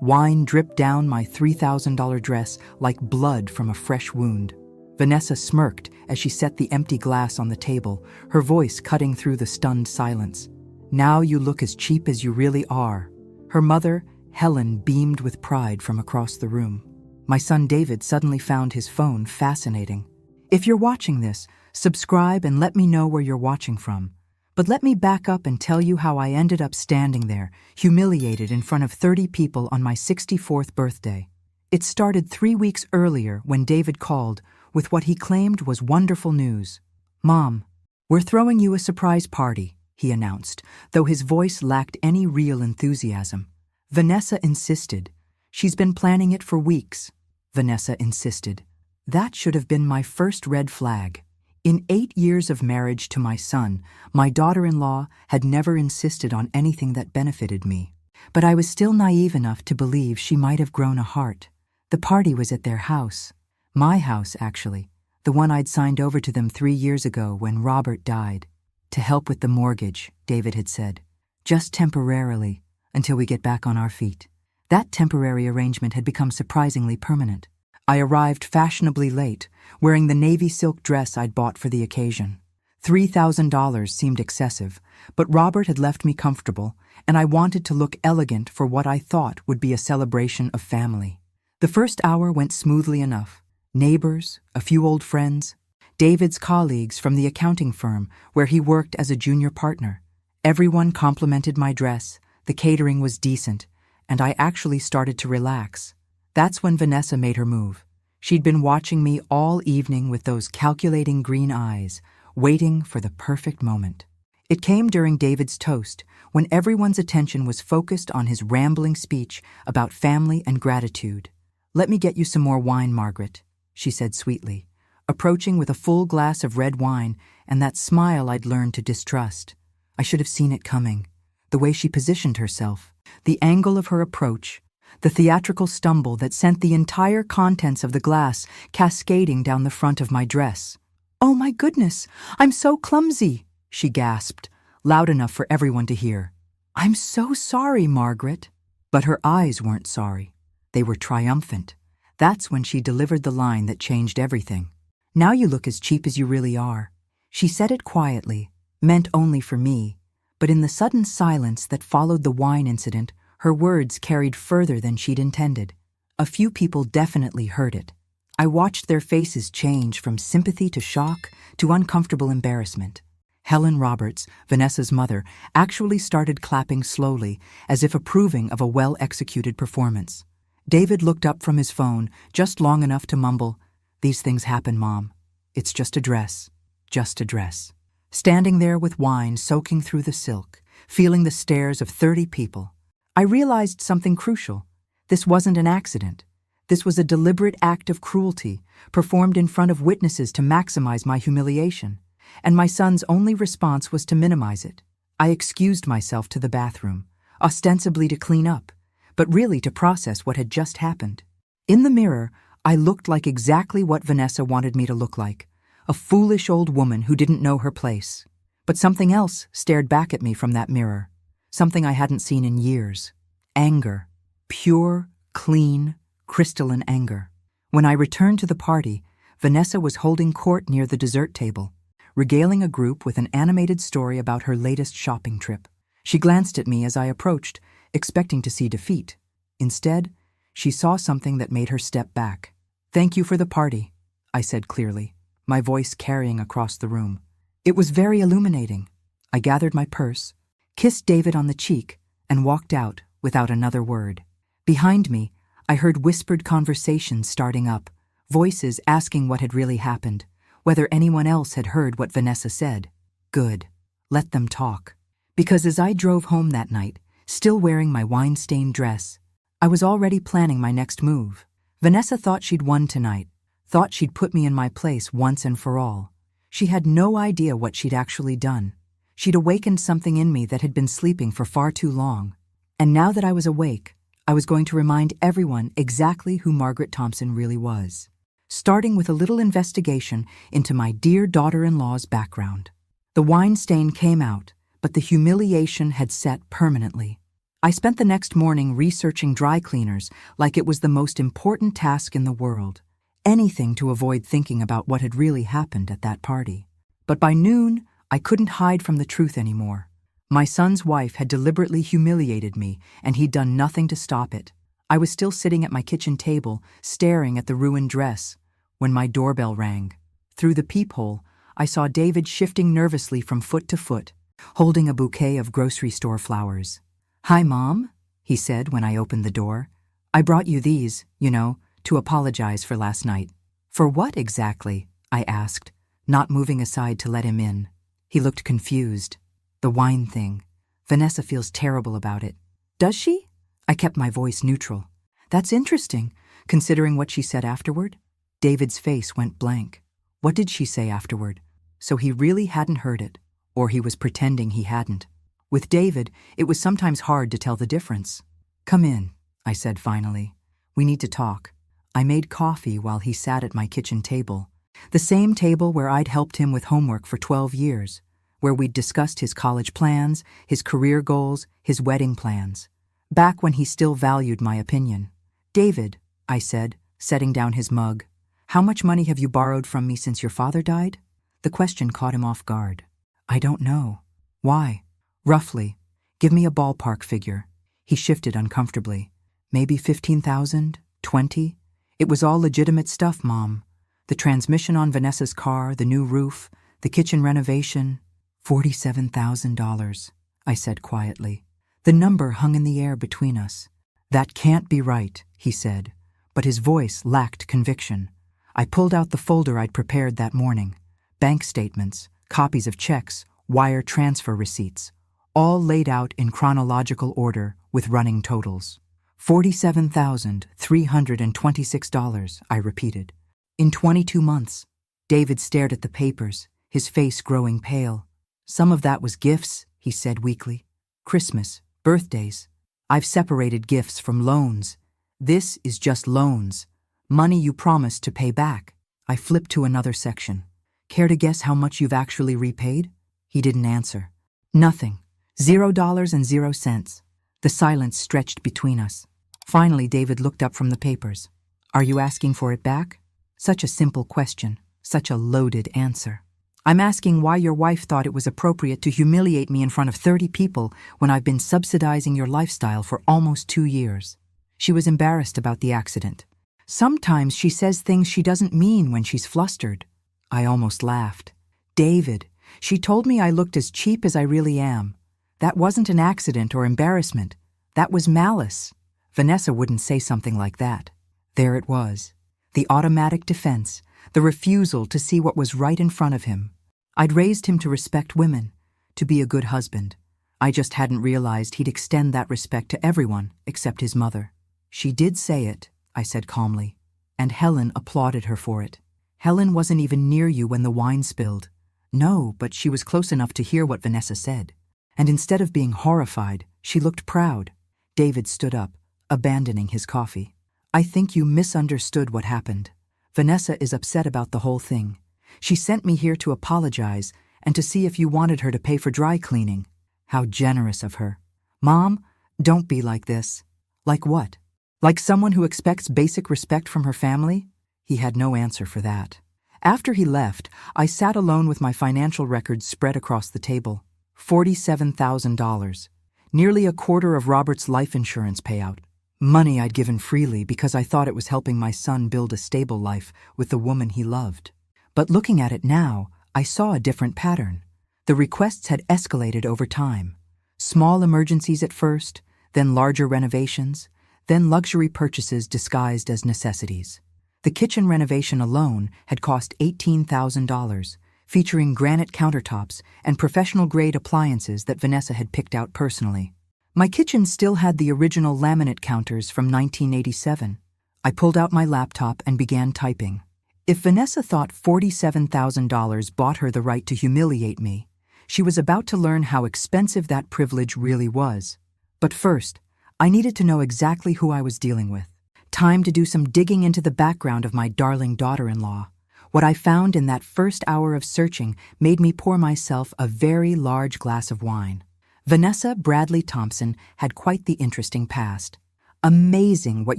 Wine dripped down my $3,000 dress like blood from a fresh wound. Vanessa smirked as she set the empty glass on the table, her voice cutting through the stunned silence. "Now you look as cheap as you really are." Her mother, Helen, beamed with pride from across the room. My son David suddenly found his phone fascinating. "If you're watching this, subscribe and let me know where you're watching from. But let me back up and tell you how I ended up standing there, humiliated in front of 30 people on my 64th birthday. It started 3 weeks earlier when David called with what he claimed was wonderful news. "Mom, we're throwing you a surprise party," he announced, though his voice lacked any real enthusiasm. Vanessa insisted. "She's been planning it for weeks," Vanessa insisted. That should have been my first red flag. In 8 years of marriage to my son, my daughter-in-law had never insisted on anything that benefited me. But I was still naive enough to believe she might have grown a heart. The party was at their house. My house, actually. The one I'd signed over to them 3 years ago when Robert died. "To help with the mortgage," David had said. "Just temporarily, until we get back on our feet." That temporary arrangement had become surprisingly permanent. I arrived fashionably late, wearing the navy silk dress I'd bought for the occasion. $3,000 seemed excessive, but Robert had left me comfortable, and I wanted to look elegant for what I thought would be a celebration of family. The first hour went smoothly enough. Neighbors, a few old friends, David's colleagues from the accounting firm where he worked as a junior partner. Everyone complimented my dress, the catering was decent, and I actually started to relax. That's when Vanessa made her move. She'd been watching me all evening with those calculating green eyes, waiting for the perfect moment. It came during David's toast, when everyone's attention was focused on his rambling speech about family and gratitude. "Let me get you some more wine, Margaret," she said sweetly, approaching with a full glass of red wine and that smile I'd learned to distrust. I should have seen it coming. The way she positioned herself, the angle of her approach, the theatrical stumble that sent the entire contents of the glass cascading down the front of my dress. "Oh my goodness, I'm so clumsy," she gasped, loud enough for everyone to hear. "I'm so sorry, Margaret." But her eyes weren't sorry. They were triumphant. That's when she delivered the line that changed everything. "Now you look as cheap as you really are." She said it quietly, meant only for me, but in the sudden silence that followed the wine incident, her words carried further than she'd intended. A few people definitely heard it. I watched their faces change from sympathy to shock to uncomfortable embarrassment. Helen Roberts, Vanessa's mother, actually started clapping slowly, as if approving of a well-executed performance. David looked up from his phone just long enough to mumble, "These things happen, Mom. It's just a dress. Just a dress." Standing there with wine soaking through the silk, feeling the stares of 30 people, I realized something crucial. This wasn't an accident. This was a deliberate act of cruelty, performed in front of witnesses to maximize my humiliation, and my son's only response was to minimize it. I excused myself to the bathroom, ostensibly to clean up, but really to process what had just happened. In the mirror, I looked like exactly what Vanessa wanted me to look like, a foolish old woman who didn't know her place. But something else stared back at me from that mirror. Something I hadn't seen in years. Anger. Pure, clean, crystalline anger. When I returned to the party, Vanessa was holding court near the dessert table, regaling a group with an animated story about her latest shopping trip. She glanced at me as I approached, expecting to see defeat. Instead, she saw something that made her step back. "Thank you for the party," I said clearly, my voice carrying across the room. It was very illuminating. I gathered my purse, kissed David on the cheek, and walked out without another word. Behind me, I heard whispered conversations starting up, voices asking what had really happened, whether anyone else had heard what Vanessa said. Good. Let them talk. Because as I drove home that night, still wearing my wine-stained dress, I was already planning my next move. Vanessa thought she'd won tonight, thought she'd put me in my place once and for all. She had no idea what she'd actually done. She'd awakened something in me that had been sleeping for far too long. And now that I was awake, I was going to remind everyone exactly who Margaret Thompson really was, starting with a little investigation into my dear daughter-in-law's background. The wine stain came out, but the humiliation had set permanently. I spent the next morning researching dry cleaners like it was the most important task in the world. Anything to avoid thinking about what had really happened at that party. But by noon, I couldn't hide from the truth anymore. My son's wife had deliberately humiliated me, and he'd done nothing to stop it. I was still sitting at my kitchen table, staring at the ruined dress, when my doorbell rang. Through the peephole, I saw David shifting nervously from foot to foot, holding a bouquet of grocery store flowers. "Hi, Mom," he said when I opened the door. "I brought you these, to apologize for last night." "For what exactly?" I asked, not moving aside to let him in. He looked confused. "The wine thing. Vanessa feels terrible about it." "Does she?" I kept my voice neutral. "That's interesting, considering what she said afterward." David's face went blank. What did she say afterward? So he really hadn't heard it, or he was pretending he hadn't. With David, it was sometimes hard to tell the difference. "Come in," I said finally. "We need to talk." I made coffee while he sat at my kitchen table, the same table where I'd helped him with homework for 12 years, where we'd discussed his college plans, his career goals, his wedding plans, back when he still valued my opinion. "David," I said, setting down his mug, "how much money have you borrowed from me since your father died?" The question caught him off guard. "I don't know." "Why?" "Roughly. Give me a ballpark figure." He shifted uncomfortably. "Maybe 15,000? 20? It was all legitimate stuff, Mom. The transmission on Vanessa's car, the new roof, the kitchen renovation. $47,000, I said quietly. The number hung in the air between us. "That can't be right," he said, but his voice lacked conviction. I pulled out the folder I'd prepared that morning. Bank statements, copies of checks, wire transfer receipts, all laid out in chronological order with running totals. $47,326, I repeated. In 22 months. David stared at the papers, his face growing pale. "Some of that was gifts," he said weakly. "Christmas, birthdays. I've separated gifts from loans. This is just loans. Money you promised to pay back." I flipped to another section. "Care to guess how much you've actually repaid?" He didn't answer. "Nothing. $0 The silence stretched between us. Finally, David looked up from the papers. "Are you asking for it back?" Such a simple question, such a loaded answer. "I'm asking why your wife thought it was appropriate to humiliate me in front of 30 people when I've been subsidizing your lifestyle for almost 2 years. She was embarrassed about the accident. Sometimes she says things she doesn't mean when she's flustered." I almost laughed. "David, she told me I looked as cheap as I really am. That wasn't an accident or embarrassment. That was malice. Vanessa wouldn't say something like that." There it was. The automatic defense, the refusal to see what was right in front of him. I'd raised him to respect women, to be a good husband. I just hadn't realized he'd extend that respect to everyone except his mother. "She did say it," I said calmly, "and Helen applauded her for it. Helen wasn't even near you when the wine spilled." "No, but she was close enough to hear what Vanessa said." And instead of being horrified, she looked proud. David stood up, abandoning his coffee. "I think you misunderstood what happened. Vanessa is upset about the whole thing. She sent me here to apologize and to see if you wanted her to pay for dry cleaning." How generous of her. "Mom, don't be like this." "Like what? Like someone who expects basic respect from her family?" He had no answer for that. After he left, I sat alone with my financial records spread across the table. $47,000. Nearly a quarter of Robert's life insurance payout. Money I'd given freely because I thought it was helping my son build a stable life with the woman he loved. But looking at it now, I saw a different pattern. The requests had escalated over time. Small emergencies at first, then larger renovations, then luxury purchases disguised as necessities. The kitchen renovation alone had cost $18,000, featuring granite countertops and professional-grade appliances that Vanessa had picked out personally. My kitchen still had the original laminate counters from 1987. I pulled out my laptop and began typing. If Vanessa thought $47,000 bought her the right to humiliate me, she was about to learn how expensive that privilege really was. But first, I needed to know exactly who I was dealing with. Time to do some digging into the background of my darling daughter-in-law. What I found in that first hour of searching made me pour myself a very large glass of wine. Vanessa Bradley Thompson had quite the interesting past. Amazing what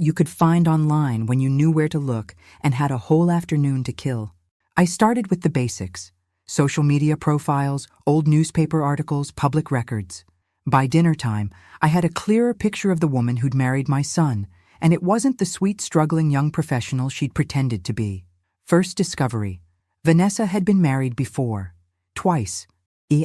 you could find online when you knew where to look and had a whole afternoon to kill. I started with the basics: social media profiles, old newspaper articles, public records. By dinner time, I had a clearer picture of the woman who'd married my son, and it wasn't the sweet, struggling young professional she'd pretended to be. First discovery: Vanessa had been married before. Twice.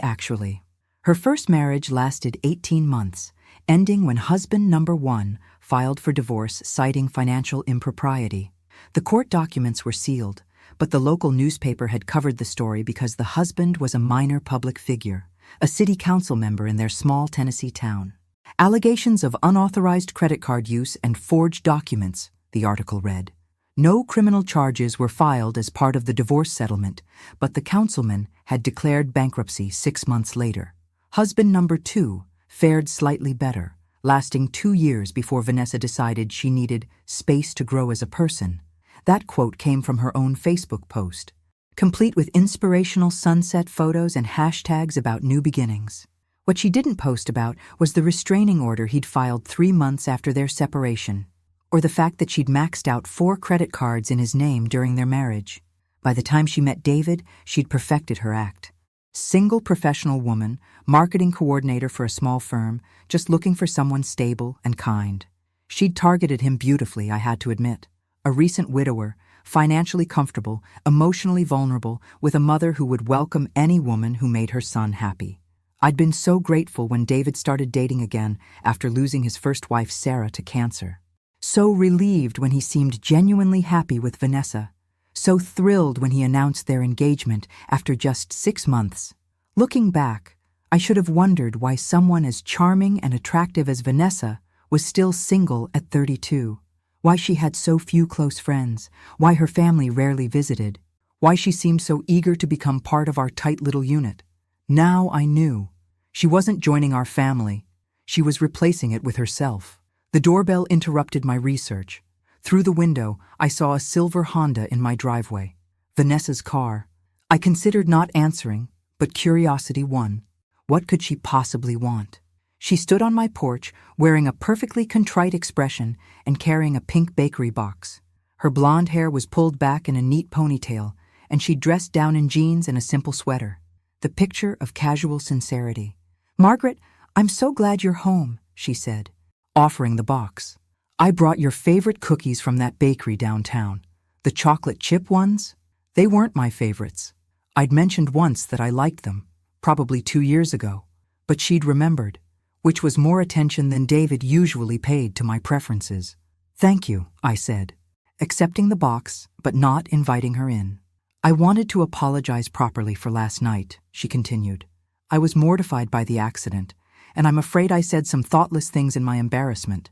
Actually. Her first marriage lasted 18 months, ending when husband number 1 filed for divorce citing financial impropriety. The court documents were sealed, but the local newspaper had covered the story because the husband was a minor public figure, a city council member in their small Tennessee town. Allegations of unauthorized credit card use and forged documents, the article read. No criminal charges were filed as part of the divorce settlement, but the councilman had declared bankruptcy 6 months later. Husband number 2 fared slightly better, lasting 2 years before Vanessa decided she needed space to grow as a person. That quote came from her own Facebook post, complete with inspirational sunset photos and hashtags about new beginnings. What she didn't post about was the restraining order he'd filed 3 months after their separation, or the fact that she'd maxed out 4 credit cards in his name during their marriage. By the time she met David, she'd perfected her act. Single professional woman, marketing coordinator for a small firm, just looking for someone stable and kind. She'd targeted him beautifully, I had to admit. A recent widower, financially comfortable, emotionally vulnerable, with a mother who would welcome any woman who made her son happy. I'd been so grateful when David started dating again after losing his first wife Sarah to cancer. So relieved when he seemed genuinely happy with Vanessa. So thrilled when he announced their engagement after just 6 months. Looking back, I should have wondered why someone as charming and attractive as Vanessa was still single at 32. Why she had so few close friends, why her family rarely visited, why she seemed so eager to become part of our tight little unit. Now I knew. She wasn't joining our family. She was replacing it with herself. The doorbell interrupted my research. Through the window, I saw a silver Honda in my driveway. Vanessa's car. I considered not answering, but curiosity won. What could she possibly want? She stood on my porch, wearing a perfectly contrite expression and carrying a pink bakery box. Her blonde hair was pulled back in a neat ponytail, and she dressed down in jeans and a simple sweater. The picture of casual sincerity. "Margaret, I'm so glad you're home," she said, offering the box. "I brought your favorite cookies from that bakery downtown. The chocolate chip ones? They weren't my favorites. I'd mentioned once that I liked them, probably 2 years ago, but she'd remembered, which was more attention than David usually paid to my preferences. "Thank you," I said, accepting the box but not inviting her in. "I wanted to apologize properly for last night," she continued. "I was mortified by the accident, and I'm afraid I said some thoughtless things in my embarrassment.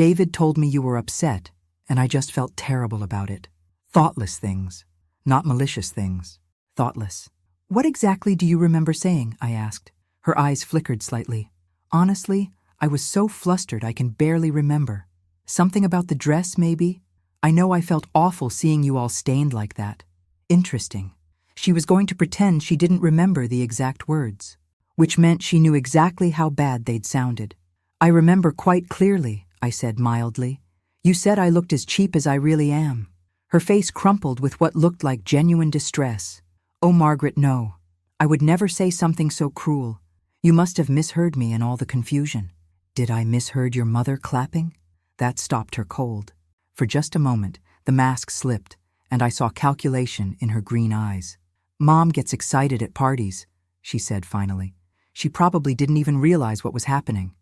David told me you were upset, and I just felt terrible about it. Thoughtless things, not malicious things. Thoughtless." "What exactly do you remember saying?" I asked. Her eyes flickered slightly. "Honestly, I was so flustered I can barely remember. Something about the dress, maybe? I know I felt awful seeing you all stained like that." Interesting. She was going to pretend she didn't remember the exact words, which meant she knew exactly how bad they'd sounded. "I remember quite clearly," I said mildly. "You said I looked as cheap as I really am." Her face crumpled with what looked like genuine distress. "Oh, Margaret, no. I would never say something so cruel. You must have misheard me in all the confusion." "Did I misheard your mother clapping?" That stopped her cold. For just a moment, the mask slipped, and I saw calculation in her green eyes. "Mom gets excited at parties," she said finally. "She probably didn't even realize what was happening."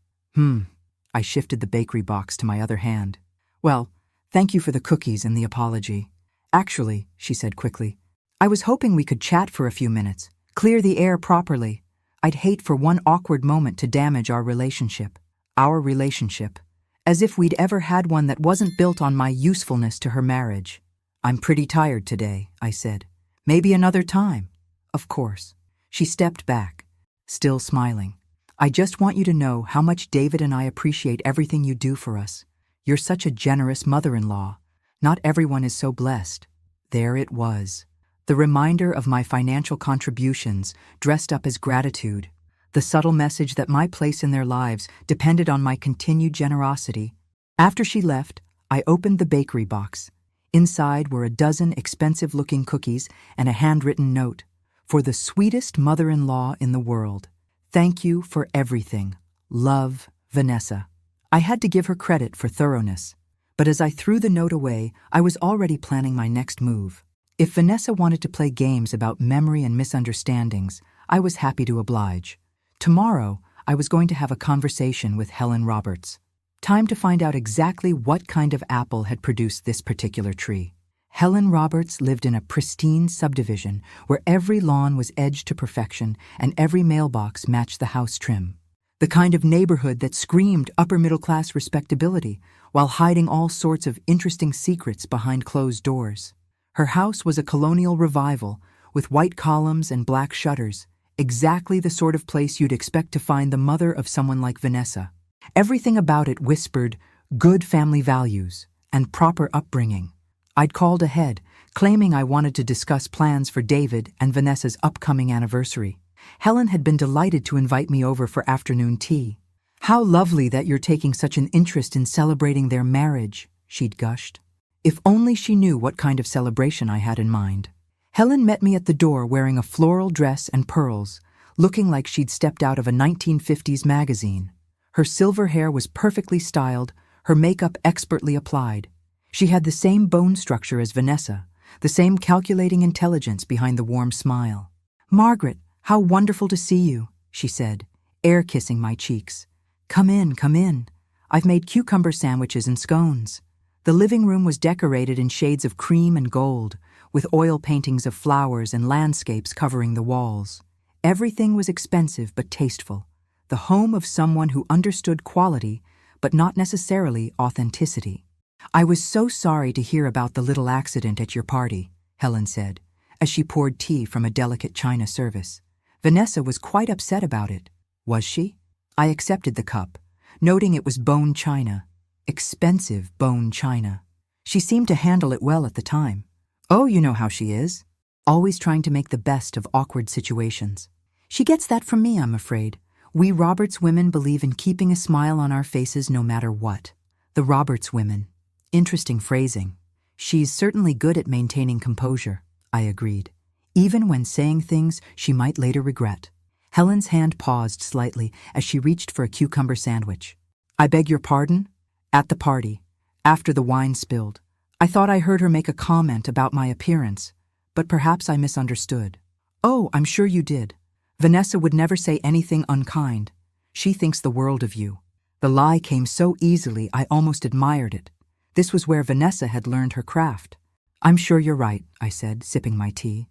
I shifted the bakery box to my other hand. "Well, thank you for the cookies and the apology. Actually," she said quickly, "I was hoping we could chat for a few minutes, clear the air properly. I'd hate for one awkward moment to damage our relationship. Our relationship. As if we'd ever had one that wasn't built on my usefulness to her marriage." "I'm pretty tired today," I said. "Maybe another time." "Of course." She stepped back, still smiling. "I just want you to know how much David and I appreciate everything you do for us. You're such a generous mother-in-law. Not everyone is so blessed." There it was. The reminder of my financial contributions dressed up as gratitude. the subtle message that my place in their lives depended on my continued generosity. After she left, I opened the bakery box. Inside were a dozen expensive-looking cookies and a handwritten note. For the sweetest mother-in-law in the world. Thank you for everything. Love, Vanessa. I had to give her credit for thoroughness. But as I threw the note away, I was already planning my next move. If Vanessa wanted to play games about memory and misunderstandings, I was happy to oblige. Tomorrow, I was going to have a conversation with Helen Roberts. Time to find out exactly what kind of apple had produced this particular tree. Helen Roberts lived in a pristine subdivision where every lawn was edged to perfection and every mailbox matched the house trim. The kind of neighborhood that screamed upper-middle-class respectability while hiding all sorts of interesting secrets behind closed doors. Her house was a colonial revival with white columns and black shutters, exactly the sort of place you'd expect to find the mother of someone like Vanessa. Everything about it whispered good family values and proper upbringing. I'd called ahead, claiming I wanted to discuss plans for David and Vanessa's upcoming anniversary. Helen had been delighted to invite me over for afternoon tea. How lovely that you're taking such an interest in celebrating their marriage, she'd gushed. If only she knew what kind of celebration I had in mind. Helen met me at the door wearing a floral dress and pearls, looking like she'd stepped out of a 1950s magazine. Her silver hair was perfectly styled, her makeup expertly applied. She had the same bone structure as Vanessa, the same calculating intelligence behind the warm smile. "Margaret, how wonderful to see you," she said, air-kissing my cheeks. Come in, come in. I've made cucumber sandwiches and scones." The living room was decorated in shades of cream and gold, with oil paintings of flowers and landscapes covering the walls. Everything was expensive but tasteful, the home of someone who understood quality, but not necessarily authenticity. "I was so sorry to hear about the little accident at your party," Helen said, as she poured tea from a delicate china service. "Vanessa was quite upset about it." "Was she?" I accepted the cup, noting it was bone china. Expensive bone china. She seemed to handle it well at the time. "Oh, you know how she is. Always trying to make the best of awkward situations." "She gets that from me, I'm afraid. We Roberts women believe in keeping a smile on our faces no matter what." The Roberts women. Interesting phrasing. "She's certainly good at maintaining composure," I agreed, even when saying things she might later regret. Helen's hand paused slightly as she reached for a cucumber sandwich. "I beg your pardon?" "At the party, after the wine spilled. I thought I heard her make a comment about my appearance, but perhaps I misunderstood." "Oh, I'm sure you did. Vanessa would never say anything unkind. She thinks the world of you." The lie came so easily I almost admired it. This was where Vanessa had learned her craft. "I'm sure you're right," I said, sipping my tea.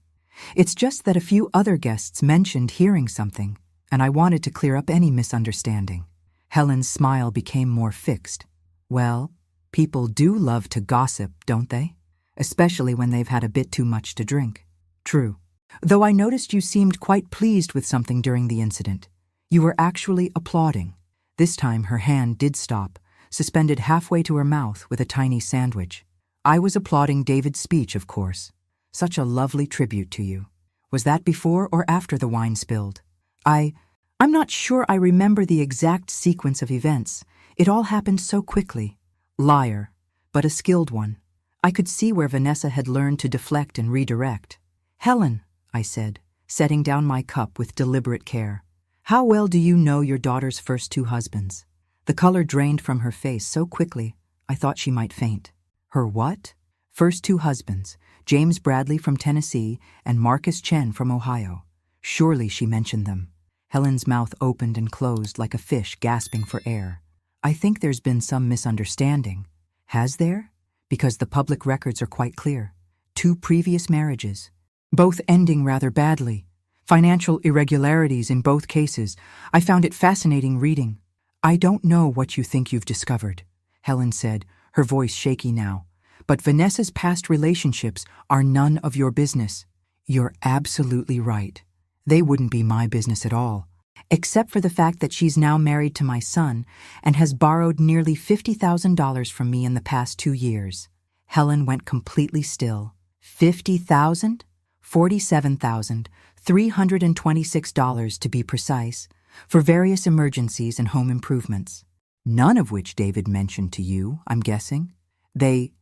"It's just that a few other guests mentioned hearing something, and I wanted to clear up any misunderstanding." Helen's smile became more fixed. "Well, people do love to gossip, don't they? Especially when they've had a bit too much to drink." "True. Though I noticed you seemed quite pleased with something during the incident. You were actually applauding." This time her hand did stop, suspended halfway to her mouth with a tiny sandwich. "I was applauding David's speech, of course. Such a lovely tribute to you." "Was that before or after the wine spilled?" I'm not sure I remember the exact sequence of events. It all happened so quickly." "Liar, but a skilled one." I could see where Vanessa had learned to deflect and redirect. "Helen," I said, setting down my cup with deliberate care, "how well do you know your daughter's first two husbands?" The color drained from her face so quickly, I thought she might faint. "Her what?" "First two husbands, James Bradley from Tennessee and Marcus Chen from Ohio. Surely she mentioned them." Helen's mouth opened and closed like a fish gasping for air. "I think there's been some misunderstanding." "Has there?" "Because the public records are quite clear. 2 previous marriages, both ending rather badly. Financial irregularities in both cases. I found it fascinating reading." "I don't know what you think you've discovered," Helen said, her voice shaky now. "But Vanessa's past relationships are none of your business." "You're absolutely right. They wouldn't be my business at all, except for the fact that she's now married to my son and has borrowed nearly $50,000 from me in the past 2 years. Helen went completely still. $50,000? $47,326 to be precise. for various emergencies and home improvements. None of which David mentioned to you, I'm guessing. They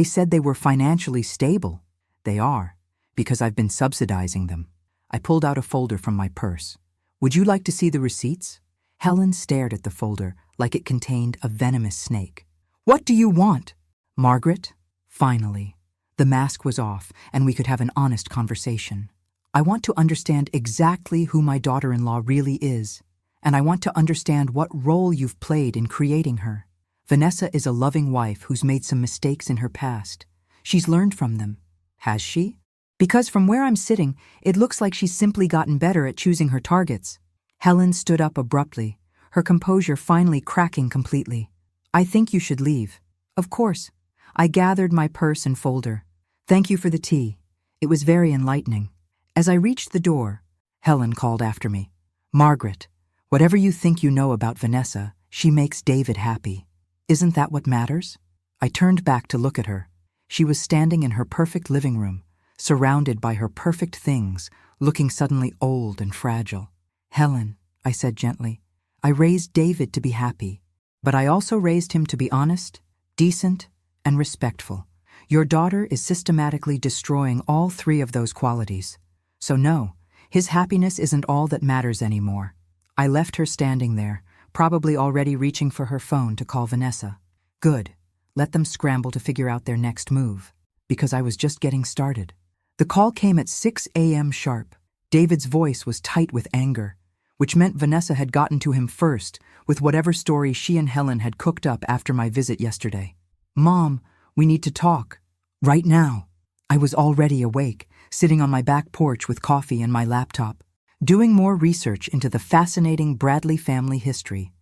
said they were financially stable. They are, because I've been subsidizing them. I pulled out a folder from my purse. Would you like to see the receipts? Helen stared at the folder like it contained a venomous snake. What do you want? Margaret? Finally. The mask was off, and we could have an honest conversation. I want to understand exactly who my daughter-in-law really is, and I want to understand what role you've played in creating her. Vanessa is a loving wife who's made some mistakes in her past. She's learned from them. Has she? Because from where I'm sitting, it looks like she's simply gotten better at choosing her targets. Helen stood up abruptly, her composure finally cracking completely. I think you should leave. Of course. I gathered my purse and folder. Thank you for the tea. It was very enlightening. As I reached the door, Helen called after me. Margaret, whatever you think you know about Vanessa, she makes David happy. Isn't that what matters? I turned back to look at her. She was standing in her perfect living room, surrounded by her perfect things, looking suddenly old and fragile. Helen, I said gently, I raised David to be happy, but I also raised him to be honest, decent, and respectful. Your daughter is systematically destroying all three of those qualities. So no, his happiness isn't all that matters anymore. I left her standing there, probably already reaching for her phone to call Vanessa. Good. Let them scramble to figure out their next move, because I was just getting started. The call came at 6 a.m. sharp. David's voice was tight with anger, which meant Vanessa had gotten to him first with whatever story she and Helen had cooked up after my visit yesterday. Mom, we need to talk. Right now. I was already awake, sitting on my back porch with coffee and my laptop, doing more research into the fascinating Bradley family history.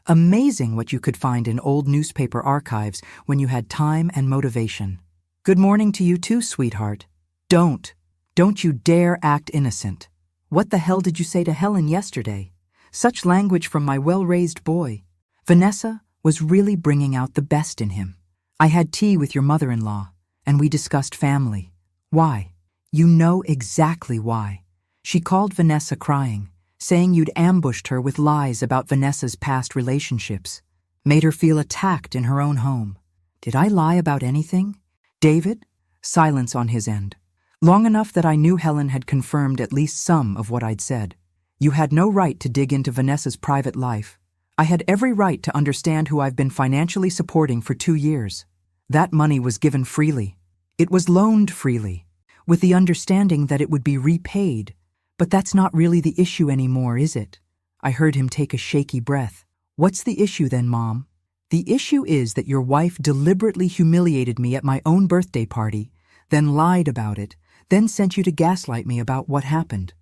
Amazing what you could find in old newspaper archives when you had time and motivation. Good morning to you too, sweetheart. Don't you dare act innocent. What the hell did you say to Helen yesterday? Such language from my well-raised boy. Vanessa was really bringing out the best in him. I had tea with your mother-in-law, and we discussed family. Why? You know exactly why. She called Vanessa crying, saying you'd ambushed her with lies about Vanessa's past relationships, made her feel attacked in her own home. Did I lie about anything? David? Silence on his end. Long enough that I knew Helen had confirmed at least some of what I'd said. You had no right to dig into Vanessa's private life. I had every right to understand who I've been financially supporting for 2 years. That money was given freely. It was loaned freely, with the understanding that it would be repaid. But that's not really the issue anymore, is it? I heard him take a shaky breath. What's the issue then, Mom? The issue is that your wife deliberately humiliated me at my own birthday party, then lied about it, then sent you to gaslight me about what happened.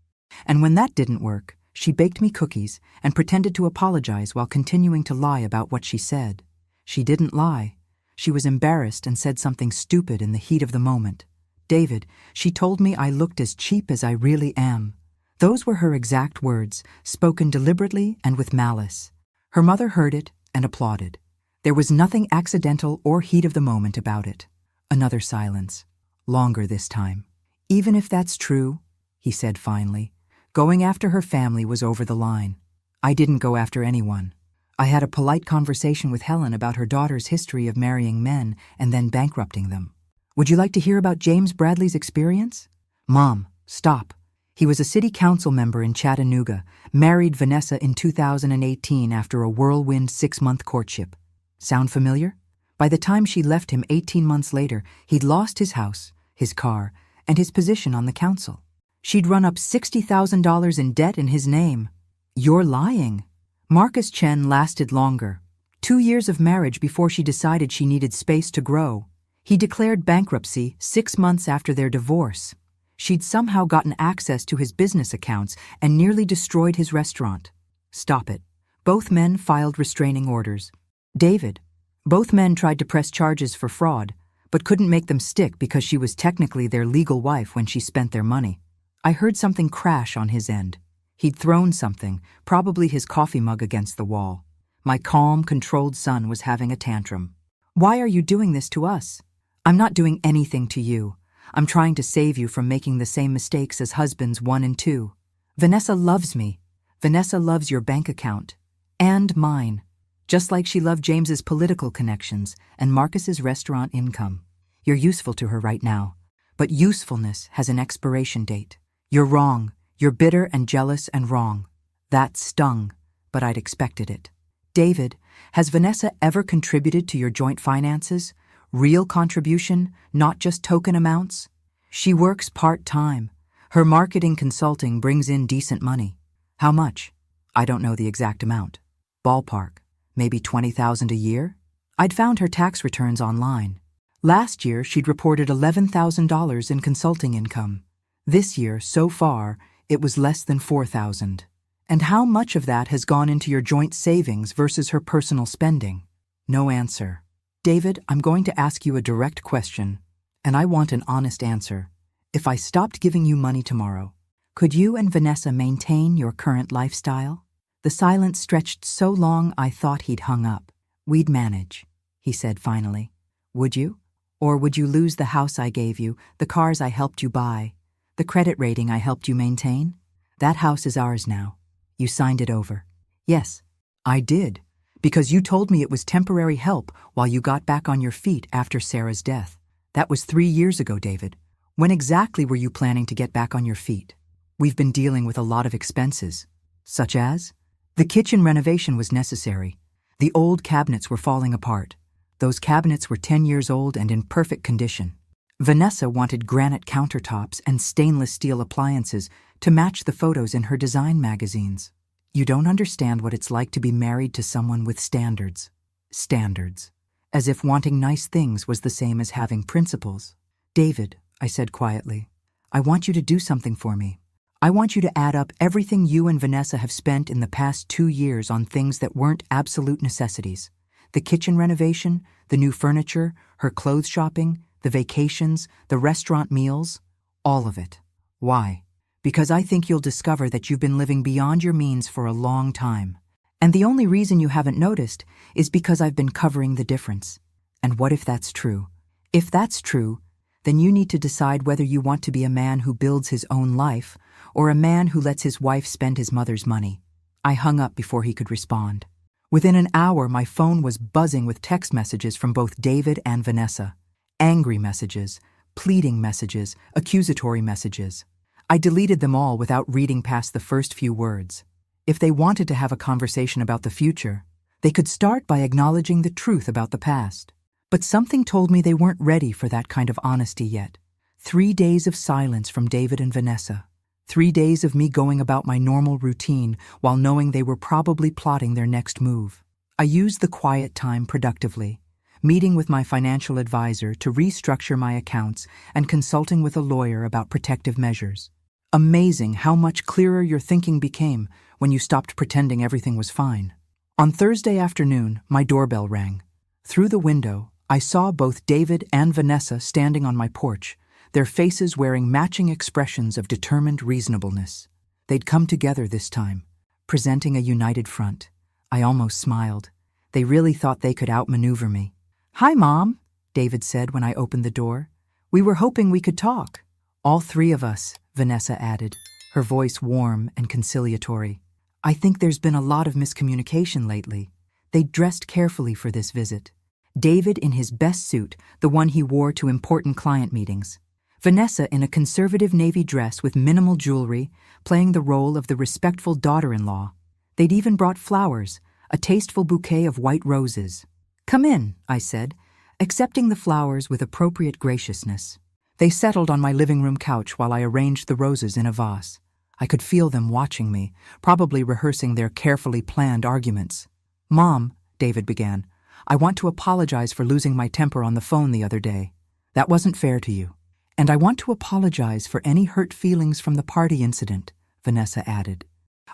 And when that didn't work, she baked me cookies and pretended to apologize while continuing to lie about what she said. She didn't lie. She was embarrassed and said something stupid in the heat of the moment. David, she told me I looked as cheap as I really am. Those were her exact words, spoken deliberately and with malice. Her mother heard it and applauded. There was nothing accidental or heat of the moment about it. Another silence. Longer this time. Even if that's true, he said finally, going after her family was over the line. I didn't go after anyone. I had a polite conversation with Helen about her daughter's history of marrying men and then bankrupting them. Would you like to hear about James Bradley's experience? Mom, stop. He was a city council member in Chattanooga, married Vanessa in 2018 after a whirlwind 6-month courtship. Sound familiar? By the time she left him 18 months later, he'd lost his house, his car, and his position on the council. She'd run up $60,000 in debt in his name. You're lying. Marcus Chen lasted longer. 2 years of marriage before she decided she needed space to grow. He declared bankruptcy 6 months after their divorce. She'd somehow gotten access to his business accounts and nearly destroyed his restaurant. Stop it. Both men filed restraining orders. David. Both men tried to press charges for fraud, but couldn't make them stick because she was technically their legal wife when she spent their money. I heard something crash on his end. He'd thrown something, probably his coffee mug, against the wall. My calm, controlled son was having a tantrum. Why are you doing this to us? I'm not doing anything to you. I'm trying to save you from making the same mistakes as husbands 1 and 2. Vanessa loves me. Vanessa loves your bank account. And mine. Just like she loved James's political connections and Marcus's restaurant income. You're useful to her right now. But usefulness has an expiration date. You're wrong. You're bitter and jealous and wrong. That stung, but I'd expected it. David, has Vanessa ever contributed to your joint finances? Real contribution, not just token amounts? She works part-time. Her marketing consulting brings in decent money. How much? I don't know the exact amount. Ballpark, maybe $20,000 a year? I'd found her tax returns online. Last year, she'd reported $11,000 in consulting income. This year, so far, it was less than $4,000. And how much of that has gone into your joint savings versus her personal spending? No answer. David, I'm going to ask you a direct question, and I want an honest answer. If I stopped giving you money tomorrow, could you and Vanessa maintain your current lifestyle? The silence stretched so long I thought he'd hung up. We'd manage, he said finally. Would you? Or would you lose the house I gave you, the cars I helped you buy, the credit rating I helped you maintain? That house is ours now. You signed it over. Yes, I did, because you told me it was temporary help while you got back on your feet after Sarah's death. That was 3 years ago, David. When exactly were you planning to get back on your feet? We've been dealing with a lot of expenses. Such as? The kitchen renovation was necessary. The old cabinets were falling apart. Those cabinets were 10 years old and in perfect condition. Vanessa wanted granite countertops and stainless steel appliances to match the photos in her design magazines. You don't understand what it's like to be married to someone with standards. Standards. As if wanting nice things was the same as having principles. David, I said quietly, I want you to do something for me. I want you to add up everything you and Vanessa have spent in the past 2 years on things that weren't absolute necessities. The kitchen renovation, the new furniture, her clothes shopping, the vacations, the restaurant meals, all of it. Why? Because I think you'll discover that you've been living beyond your means for a long time. And the only reason you haven't noticed is because I've been covering the difference. And what if that's true? If that's true, then you need to decide whether you want to be a man who builds his own life or a man who lets his wife spend his mother's money. I hung up before he could respond. Within an hour, my phone was buzzing with text messages from both David and Vanessa. Angry messages, pleading messages, accusatory messages. I deleted them all without reading past the first few words. If they wanted to have a conversation about the future, they could start by acknowledging the truth about the past. But something told me they weren't ready for that kind of honesty yet. 3 days of silence from David and Vanessa. 3 days of me going about my normal routine while knowing they were probably plotting their next move. I used the quiet time productively, meeting with my financial advisor to restructure my accounts and consulting with a lawyer about protective measures. Amazing how much clearer your thinking became when you stopped pretending everything was fine. On Thursday afternoon, my doorbell rang. Through the window, I saw both David and Vanessa standing on my porch, their faces wearing matching expressions of determined reasonableness. They'd come together this time, presenting a united front. I almost smiled. They really thought they could outmaneuver me. "Hi, Mom," David said when I opened the door. "We were hoping we could talk." "All 3 of us," Vanessa added, her voice warm and conciliatory. "I think there's been a lot of miscommunication lately." They'd dressed carefully for this visit. David in his best suit, the one he wore to important client meetings. Vanessa in a conservative navy dress with minimal jewelry, playing the role of the respectful daughter-in-law. They'd even brought flowers, a tasteful bouquet of white roses. "Come in," I said, accepting the flowers with appropriate graciousness. They settled on my living room couch while I arranged the roses in a vase. I could feel them watching me, probably rehearsing their carefully planned arguments. "Mom," David began, "I want to apologize for losing my temper on the phone the other day. That wasn't fair to you. And I want to apologize for any hurt feelings from the party incident," Vanessa added.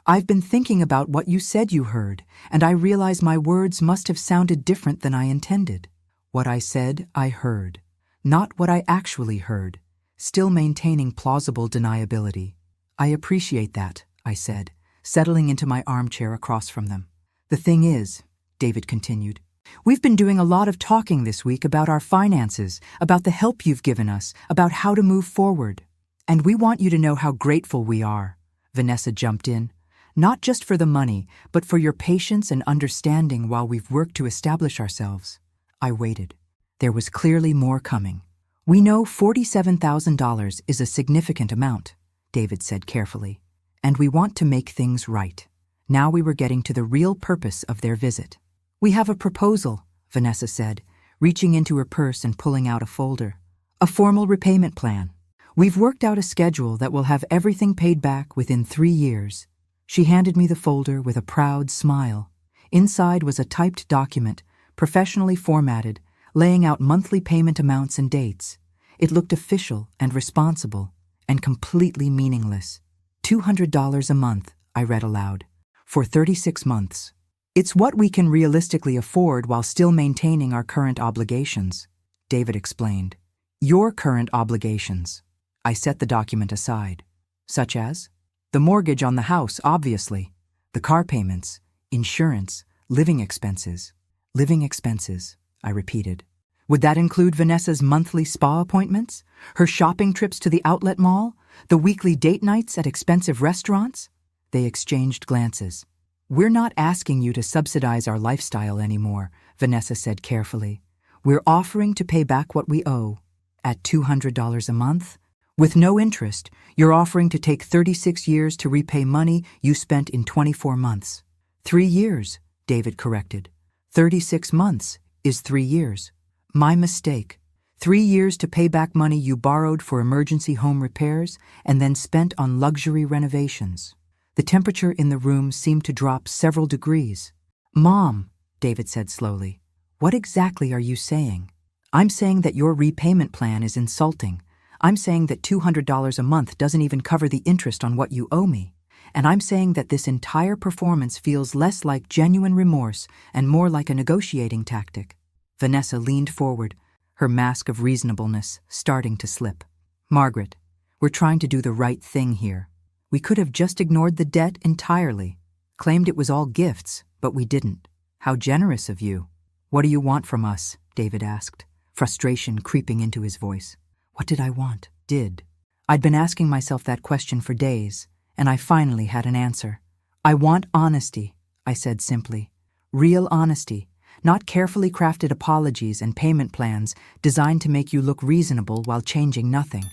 "I've been thinking about what you said you heard, and I realize my words must have sounded different than I intended. What I said, I heard. Not what I actually heard, still maintaining plausible deniability. I appreciate that," I said, settling into my armchair across from them. "The thing is," David continued, "we've been doing a lot of talking this week about our finances, about the help you've given us, about how to move forward. And we want you to know how grateful we are." Vanessa jumped in. Not just for the money, but for your patience and understanding while we've worked to establish ourselves. I waited. There was clearly more coming. We know $47,000 is a significant amount, David said carefully, and we want to make things right. Now we were getting to the real purpose of their visit. We have a proposal, Vanessa said, reaching into her purse and pulling out a folder. A formal repayment plan. We've worked out a schedule that will have everything paid back within 3 years. She handed me the folder with a proud smile. Inside was a typed document, professionally formatted, laying out monthly payment amounts and dates. It looked official and responsible, and completely meaningless. $200 a month, I read aloud, for 36 months. It's what we can realistically afford while still maintaining our current obligations, David explained. Your current obligations. I set the document aside. Such as? The mortgage on the house, obviously. The car payments, insurance, living expenses. Living expenses, I repeated. Would that include Vanessa's monthly spa appointments? Her shopping trips to the outlet mall? The weekly date nights at expensive restaurants? They exchanged glances. We're not asking you to subsidize our lifestyle anymore, Vanessa said carefully. We're offering to pay back what we owe. At $200 a month? With no interest, you're offering to take 36 years to repay money you spent in 24 months. 3 years, David corrected. 36 months is 3 years. My mistake. 3 years to pay back money you borrowed for emergency home repairs and then spent on luxury renovations. The temperature in the room seemed to drop several degrees. Mom, David said slowly, what exactly are you saying? I'm saying that your repayment plan is insulting. I'm saying that $200 a month doesn't even cover the interest on what you owe me. And I'm saying that this entire performance feels less like genuine remorse and more like a negotiating tactic. Vanessa leaned forward, her mask of reasonableness starting to slip. Margaret, we're trying to do the right thing here. We could have just ignored the debt entirely, claimed it was all gifts, but we didn't. How generous of you. What do you want from us? David asked, frustration creeping into his voice. What did I want? I'd been asking myself that question for days, and I finally had an answer. I want honesty, I said simply. Real honesty, not carefully crafted apologies and payment plans designed to make you look reasonable while changing nothing.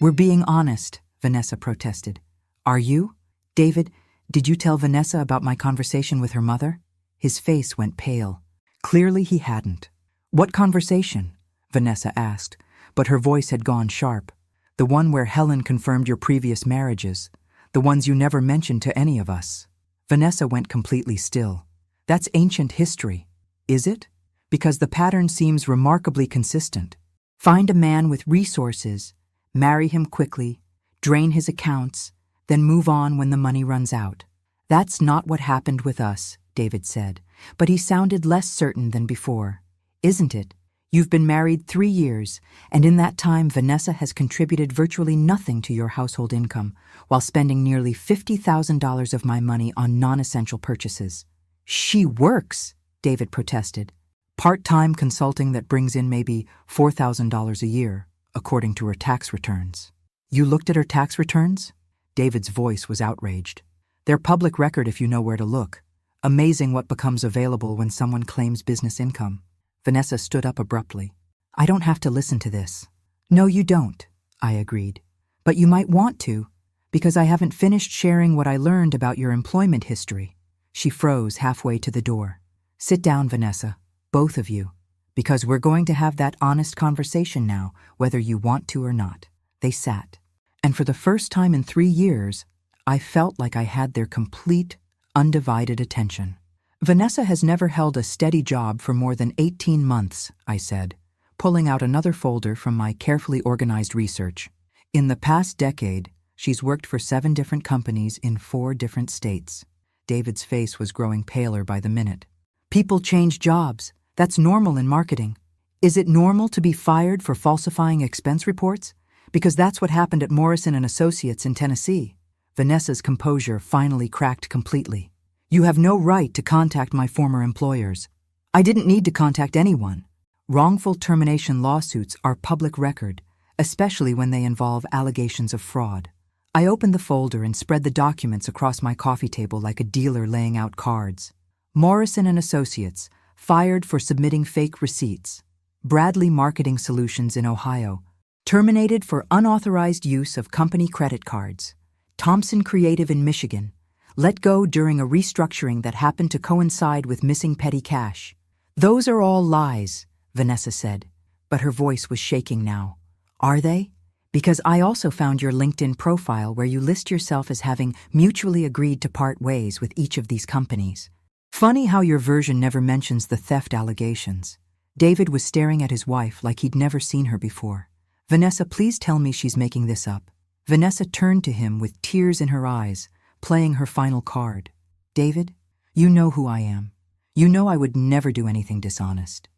We're being honest, Vanessa protested. Are you? David, did you tell Vanessa about my conversation with her mother? His face went pale. Clearly he hadn't. What conversation? Vanessa asked, but her voice had gone sharp. The one where Helen confirmed your previous marriages. The ones you never mentioned to any of us. Vanessa went completely still. That's ancient history. Is it? Because the pattern seems remarkably consistent. Find a man with resources, marry him quickly, drain his accounts, then move on when the money runs out. That's not what happened with us, David said, but he sounded less certain than before. Isn't it? You've been married 3 years, and in that time Vanessa has contributed virtually nothing to your household income, while spending nearly $50,000 of my money on non-essential purchases. She works, David protested. Part-time consulting that brings in maybe $4,000 a year, according to her tax returns. You looked at her tax returns? David's voice was outraged. They're public record if you know where to look. Amazing what becomes available when someone claims business income. Vanessa stood up abruptly. I don't have to listen to this. No, you don't, I agreed. But you might want to, because I haven't finished sharing what I learned about your employment history. She froze halfway to the door. Sit down, Vanessa, both of you, because we're going to have that honest conversation now, whether you want to or not. They sat. And for the first time in 3 years, I felt like I had their complete, undivided attention. Vanessa has never held a steady job for more than 18 months, I said, pulling out another folder from my carefully organized research. In the past decade, she's worked for 7 different companies in 4 different states. David's face was growing paler by the minute. People change jobs. That's normal in marketing. Is it normal to be fired for falsifying expense reports? Because that's what happened at Morrison & Associates in Tennessee. Vanessa's composure finally cracked completely. You have no right to contact my former employers. I didn't need to contact anyone. Wrongful termination lawsuits are public record, especially when they involve allegations of fraud. I opened the folder and spread the documents across my coffee table like a dealer laying out cards. Morrison and Associates, fired for submitting fake receipts. Bradley Marketing Solutions in Ohio, terminated for unauthorized use of company credit cards. Thompson Creative in Michigan, let go during a restructuring that happened to coincide with missing petty cash. Those are all lies, Vanessa said, but her voice was shaking now. Are they? Because I also found your LinkedIn profile where you list yourself as having mutually agreed to part ways with each of these companies. Funny how your version never mentions the theft allegations. David was staring at his wife like he'd never seen her before. Vanessa, please tell me she's making this up. Vanessa turned to him with tears in her eyes, playing her final card. David, you know who I am. You know I would never do anything dishonest.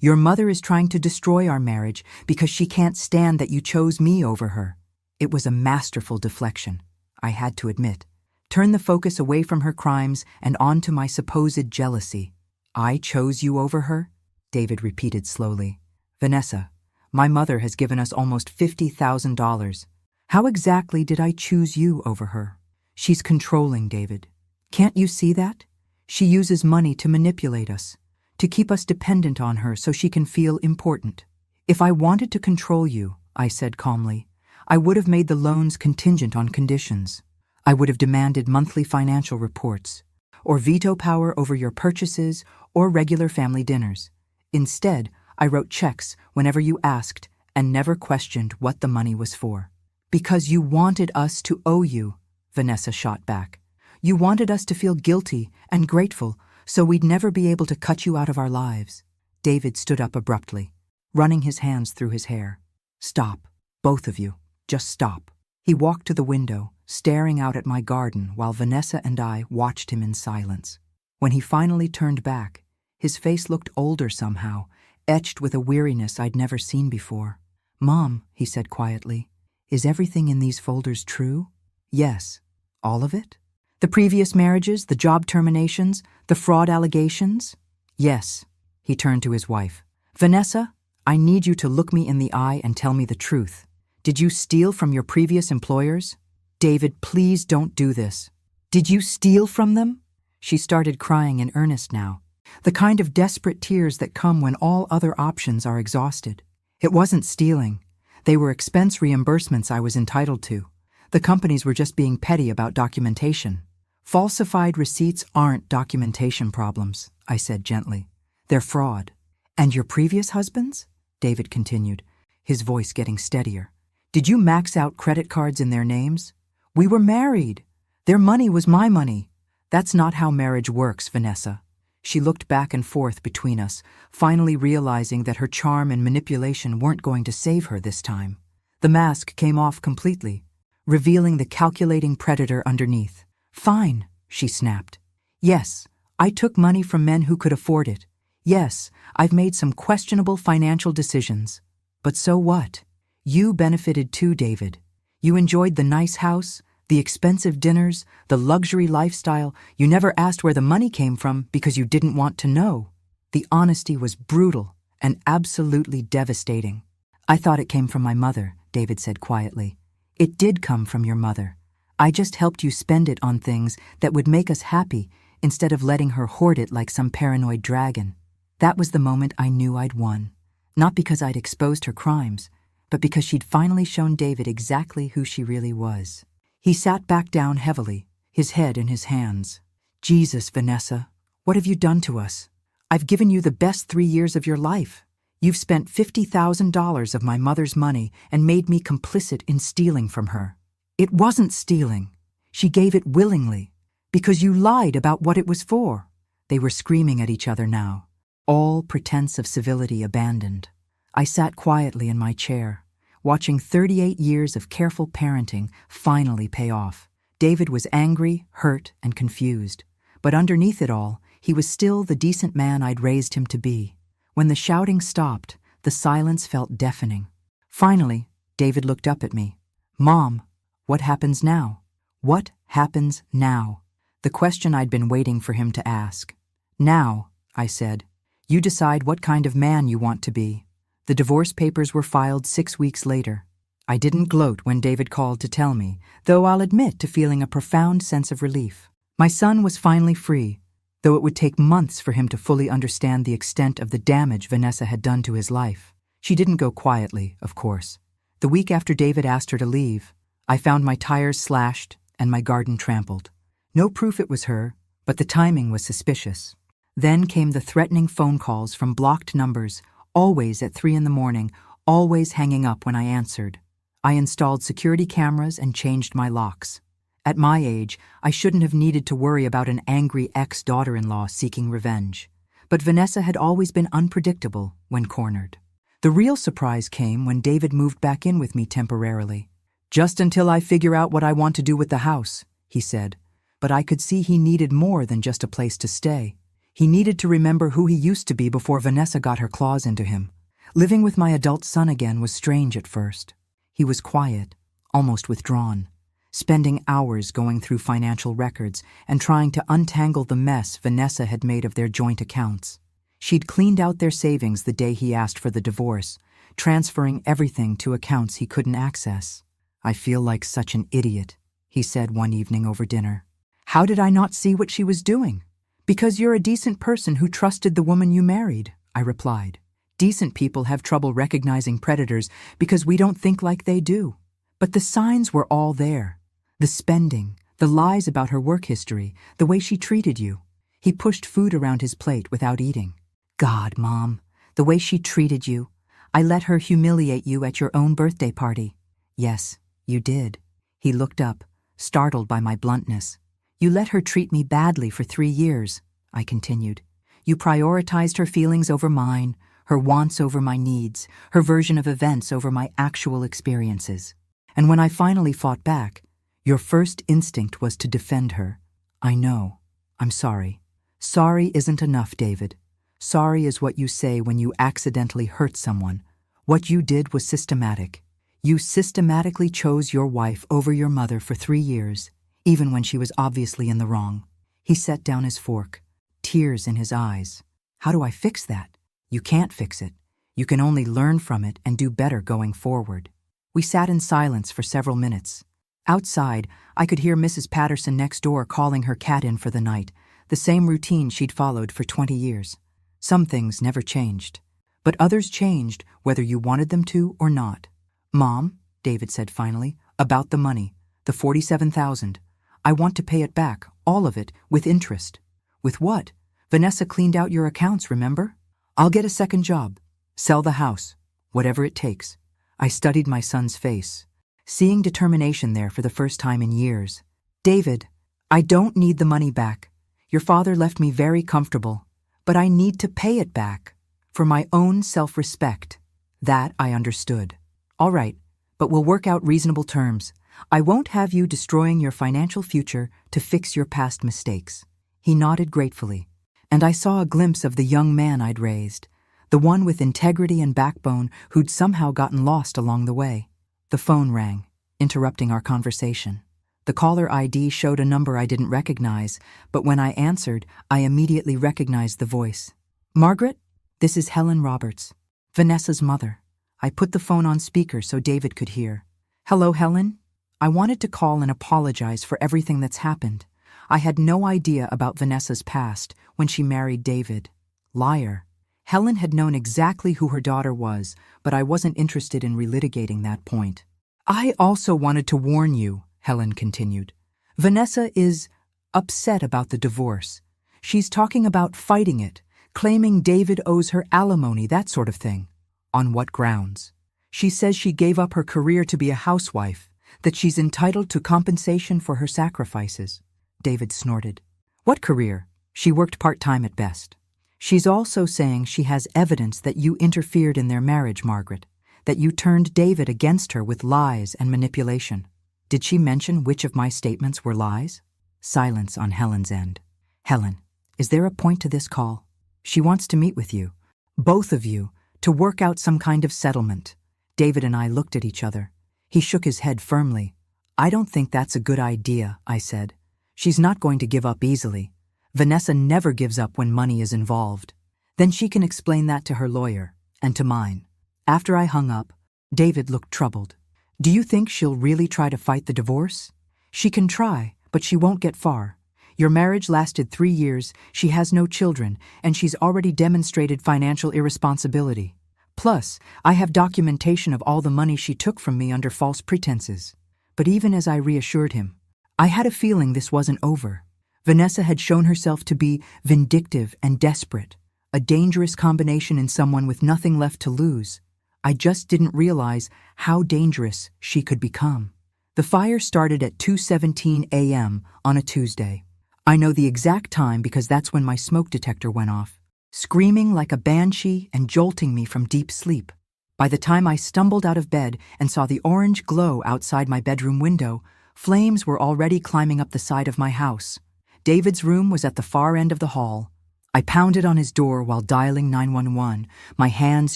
Your mother is trying to destroy our marriage because she can't stand that you chose me over her. It was a masterful deflection, I had to admit. Turn the focus away from her crimes and onto my supposed jealousy. I chose you over her? David repeated slowly. Vanessa, my mother has given us almost $50,000. How exactly did I choose you over her? She's controlling, David. Can't you see that? She uses money to manipulate us, to keep us dependent on her so she can feel important. If I wanted to control you, I said calmly, I would have made the loans contingent on conditions. I would have demanded monthly financial reports, or veto power over your purchases or regular family dinners. Instead, I wrote checks whenever you asked and never questioned what the money was for. Because you wanted us to owe you, Vanessa shot back. You wanted us to feel guilty and grateful so we'd never be able to cut you out of our lives. David stood up abruptly, running his hands through his hair. Stop, both of you, just stop. He walked to the window, staring out at my garden while Vanessa and I watched him in silence. When he finally turned back, his face looked older somehow, etched with a weariness I'd never seen before. Mom, he said quietly, is everything in these folders true? Yes. All of it? The previous marriages, the job terminations, the fraud allegations? Yes. He turned to his wife. Vanessa, I need you to look me in the eye and tell me the truth. Did you steal from your previous employers? David, please don't do this. Did you steal from them? She started crying in earnest now, the kind of desperate tears that come when all other options are exhausted. It wasn't stealing. They were expense reimbursements I was entitled to. The companies were just being petty about documentation. Falsified receipts aren't documentation problems, I said gently. They're fraud. And your previous husbands? David continued, his voice getting steadier. Did you max out credit cards in their names? We were married. Their money was my money. That's not how marriage works, Vanessa. She looked back and forth between us, finally realizing that her charm and manipulation weren't going to save her this time. The mask came off completely, revealing the calculating predator underneath. Fine, she snapped. Yes, I took money from men who could afford it. Yes, I've made some questionable financial decisions. But so what? You benefited too, David. You enjoyed the nice house, the expensive dinners, the luxury lifestyle. You never asked where the money came from because you didn't want to know. The honesty was brutal and absolutely devastating. I thought it came from my mother, David said quietly. It did come from your mother. I just helped you spend it on things that would make us happy instead of letting her hoard it like some paranoid dragon. That was the moment I knew I'd won. Not because I'd exposed her crimes, but because she'd finally shown David exactly who she really was. He sat back down heavily, his head in his hands. Jesus, Vanessa, what have you done to us? I've given you the best 3 years of your life. You've spent $50,000 of my mother's money and made me complicit in stealing from her. It wasn't stealing. She gave it willingly, because you lied about what it was for. They were screaming at each other now, all pretense of civility abandoned. I sat quietly in my chair, watching 38 years of careful parenting finally pay off. David was angry, hurt, and confused, but underneath it all, he was still the decent man I'd raised him to be. When the shouting stopped, the silence felt deafening. Finally, David looked up at me. Mom, what happens now? What happens now? The question I'd been waiting for him to ask. Now, I said, you decide what kind of man you want to be. The divorce papers were filed 6 weeks later. I didn't gloat when David called to tell me, though I'll admit to feeling a profound sense of relief. My son was finally free, though it would take months for him to fully understand the extent of the damage Vanessa had done to his life. She didn't go quietly, of course. The week after David asked her to leave, I found my tires slashed and my garden trampled. No proof it was her, but the timing was suspicious. Then came the threatening phone calls from blocked numbers, always at 3 in the morning, always hanging up when I answered. I installed security cameras and changed my locks. At my age, I shouldn't have needed to worry about an angry ex-daughter-in-law seeking revenge. But Vanessa had always been unpredictable when cornered. The real surprise came when David moved back in with me temporarily. "Just until I figure out what I want to do with the house," he said. But I could see he needed more than just a place to stay. He needed to remember who he used to be before Vanessa got her claws into him. Living with my adult son again was strange at first. He was quiet, almost withdrawn, spending hours going through financial records and trying to untangle the mess Vanessa had made of their joint accounts. She'd cleaned out their savings the day he asked for the divorce, transferring everything to accounts he couldn't access. "I feel like such an idiot," he said one evening over dinner. "How did I not see what she was doing?" "Because you're a decent person who trusted the woman you married," I replied. "Decent people have trouble recognizing predators because we don't think like they do." But the signs were all there. The spending, the lies about her work history, the way she treated you. He pushed food around his plate without eating. "God, Mom, the way she treated you. I let her humiliate you at your own birthday party." "Yes, you did." He looked up, startled by my bluntness. "You let her treat me badly for 3 years," I continued. "You prioritized her feelings over mine, her wants over my needs, her version of events over my actual experiences. And when I finally fought back, your first instinct was to defend her. I know. I'm sorry. Sorry isn't enough, David. Sorry is what you say when you accidentally hurt someone. What you did was systematic. You systematically chose your wife over your mother for 3 years, even when she was obviously in the wrong." He set down his fork, tears in his eyes. "How do I fix that?" "You can't fix it. You can only learn from it and do better going forward." We sat in silence for several minutes. Outside, I could hear Mrs. Patterson next door calling her cat in for the night, the same routine she'd followed for 20 years. Some things never changed, but others changed whether you wanted them to or not. "Mom," David said finally, "about the money, the $47,000. I want to pay it back, all of it, with interest." "With what? Vanessa cleaned out your accounts, remember?" "I'll get a second job. Sell the house. Whatever it takes." I studied my son's face, seeing determination there for the first time in years. "David, I don't need the money back. Your father left me very comfortable, but I need to pay it back. For my own self-respect." That I understood. "All right, but we'll work out reasonable terms. I won't have you destroying your financial future to fix your past mistakes." He nodded gratefully, and I saw a glimpse of the young man I'd raised, the one with integrity and backbone who'd somehow gotten lost along the way. The phone rang, interrupting our conversation. The caller ID showed a number I didn't recognize, but when I answered, I immediately recognized the voice. "Margaret, this is Helen Roberts, Vanessa's mother." I put the phone on speaker so David could hear. "Hello, Helen. I wanted to call and apologize for everything that's happened. I had no idea about Vanessa's past when she married David. Liar." Helen had known exactly who her daughter was, but I wasn't interested in relitigating that point. "I also wanted to warn you," Helen continued. "Vanessa is upset about the divorce. She's talking about fighting it, claiming David owes her alimony, that sort of thing." "On what grounds?" "She says she gave up her career to be a housewife, that she's entitled to compensation for her sacrifices." David snorted. "What career? She worked part-time at best." "She's also saying she has evidence that you interfered in their marriage, Margaret, that you turned David against her with lies and manipulation." "Did she mention which of my statements were lies?" Silence on Helen's end. "Helen, is there a point to this call? She wants to meet with you, both of you, to work out some kind of settlement." David and I looked at each other. He shook his head firmly. "I don't think that's a good idea," I said. "She's not going to give up easily. Vanessa never gives up when money is involved. Then she can explain that to her lawyer, and to mine." After I hung up, David looked troubled. Do you think she'll really try to fight the divorce? She can try, but she won't get far. Your marriage lasted 3 years, she has no children, and she's already demonstrated financial irresponsibility. Plus, I have documentation of all the money she took from me under false pretenses. But even as I reassured him, I had a feeling this wasn't over. Vanessa had shown herself to be vindictive and desperate, a dangerous combination in someone with nothing left to lose. I just didn't realize how dangerous she could become. The fire started at 2:17 a.m. on a Tuesday. I know the exact time because that's when my smoke detector went off, screaming like a banshee and jolting me from deep sleep. By the time I stumbled out of bed and saw the orange glow outside my bedroom window, flames were already climbing up the side of my house. David's room was at the far end of the hall. I pounded on his door while dialing 911, my hands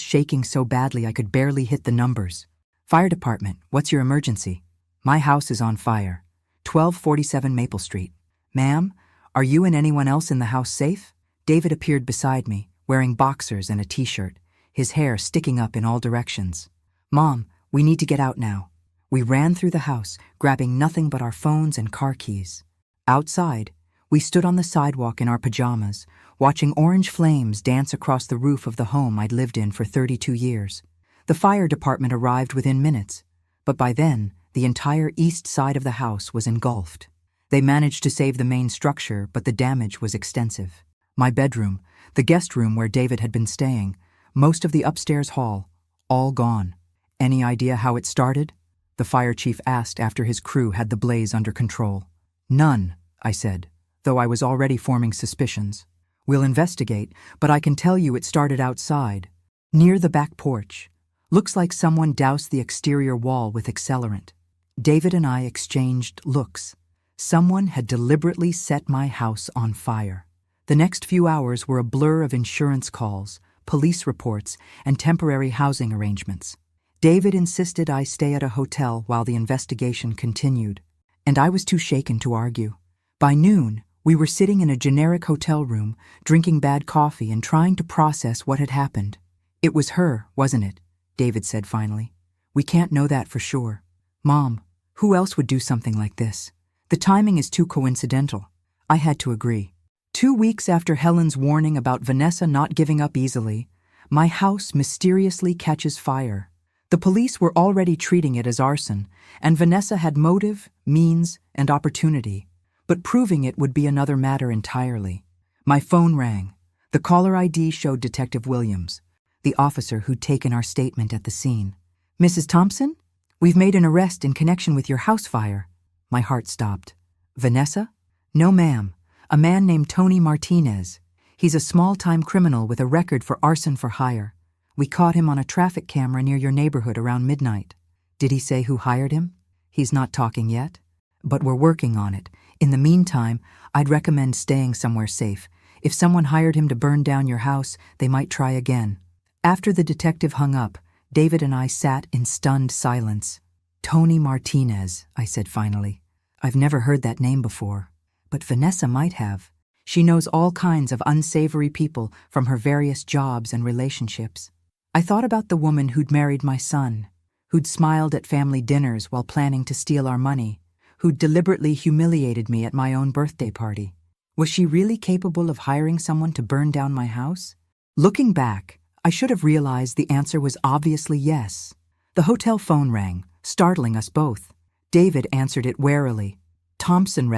shaking so badly I could barely hit the numbers. Fire department, what's your emergency? My house is on fire. 1247 Maple Street. Ma'am, are you and anyone else in the house safe? David appeared beside me, wearing boxers and a t-shirt, his hair sticking up in all directions. Mom, we need to get out now. We ran through the house, grabbing nothing but our phones and car keys. Outside, we stood on the sidewalk in our pajamas, watching orange flames dance across the roof of the home I'd lived in for 32 years. The fire department arrived within minutes, but by then, the entire east side of the house was engulfed. They managed to save the main structure, but the damage was extensive. My bedroom, the guest room where David had been staying, most of the upstairs hall, all gone. Any idea how it started? The fire chief asked after his crew had the blaze under control. None, I said, though I was already forming suspicions. We'll investigate, but I can tell you it started outside, near the back porch. Looks like someone doused the exterior wall with accelerant. David and I exchanged looks. Someone had deliberately set my house on fire. The next few hours were a blur of insurance calls, police reports, and temporary housing arrangements. David insisted I stay at a hotel while the investigation continued, and I was too shaken to argue. By noon, we were sitting in a generic hotel room, drinking bad coffee and trying to process what had happened. It was her, wasn't it? David said finally. We can't know that for sure. Mom, who else would do something like this? The timing is too coincidental. I had to agree. 2 weeks after Helen's warning about Vanessa not giving up easily, my house mysteriously catches fire. The police were already treating it as arson, and Vanessa had motive, means, and opportunity. But proving it would be another matter entirely. My phone rang. The caller ID showed Detective Williams, the officer who'd taken our statement at the scene. Mrs. Thompson? We've made an arrest in connection with your house fire. My heart stopped. Vanessa? No, ma'am. A man named Tony Martinez. He's a small-time criminal with a record for arson for hire. We caught him on a traffic camera near your neighborhood around midnight. Did he say who hired him? He's not talking yet. But we're working on it. In the meantime, I'd recommend staying somewhere safe. If someone hired him to burn down your house, they might try again. After the detective hung up, David and I sat in stunned silence. Tony Martinez, I said finally. I've never heard that name before. But Vanessa might have. She knows all kinds of unsavory people from her various jobs and relationships. I thought about the woman who'd married my son, who'd smiled at family dinners while planning to steal our money, who'd deliberately humiliated me at my own birthday party. Was she really capable of hiring someone to burn down my house? Looking back, I should have realized the answer was obviously yes. The hotel phone rang, startling us both. David answered it warily. Thompson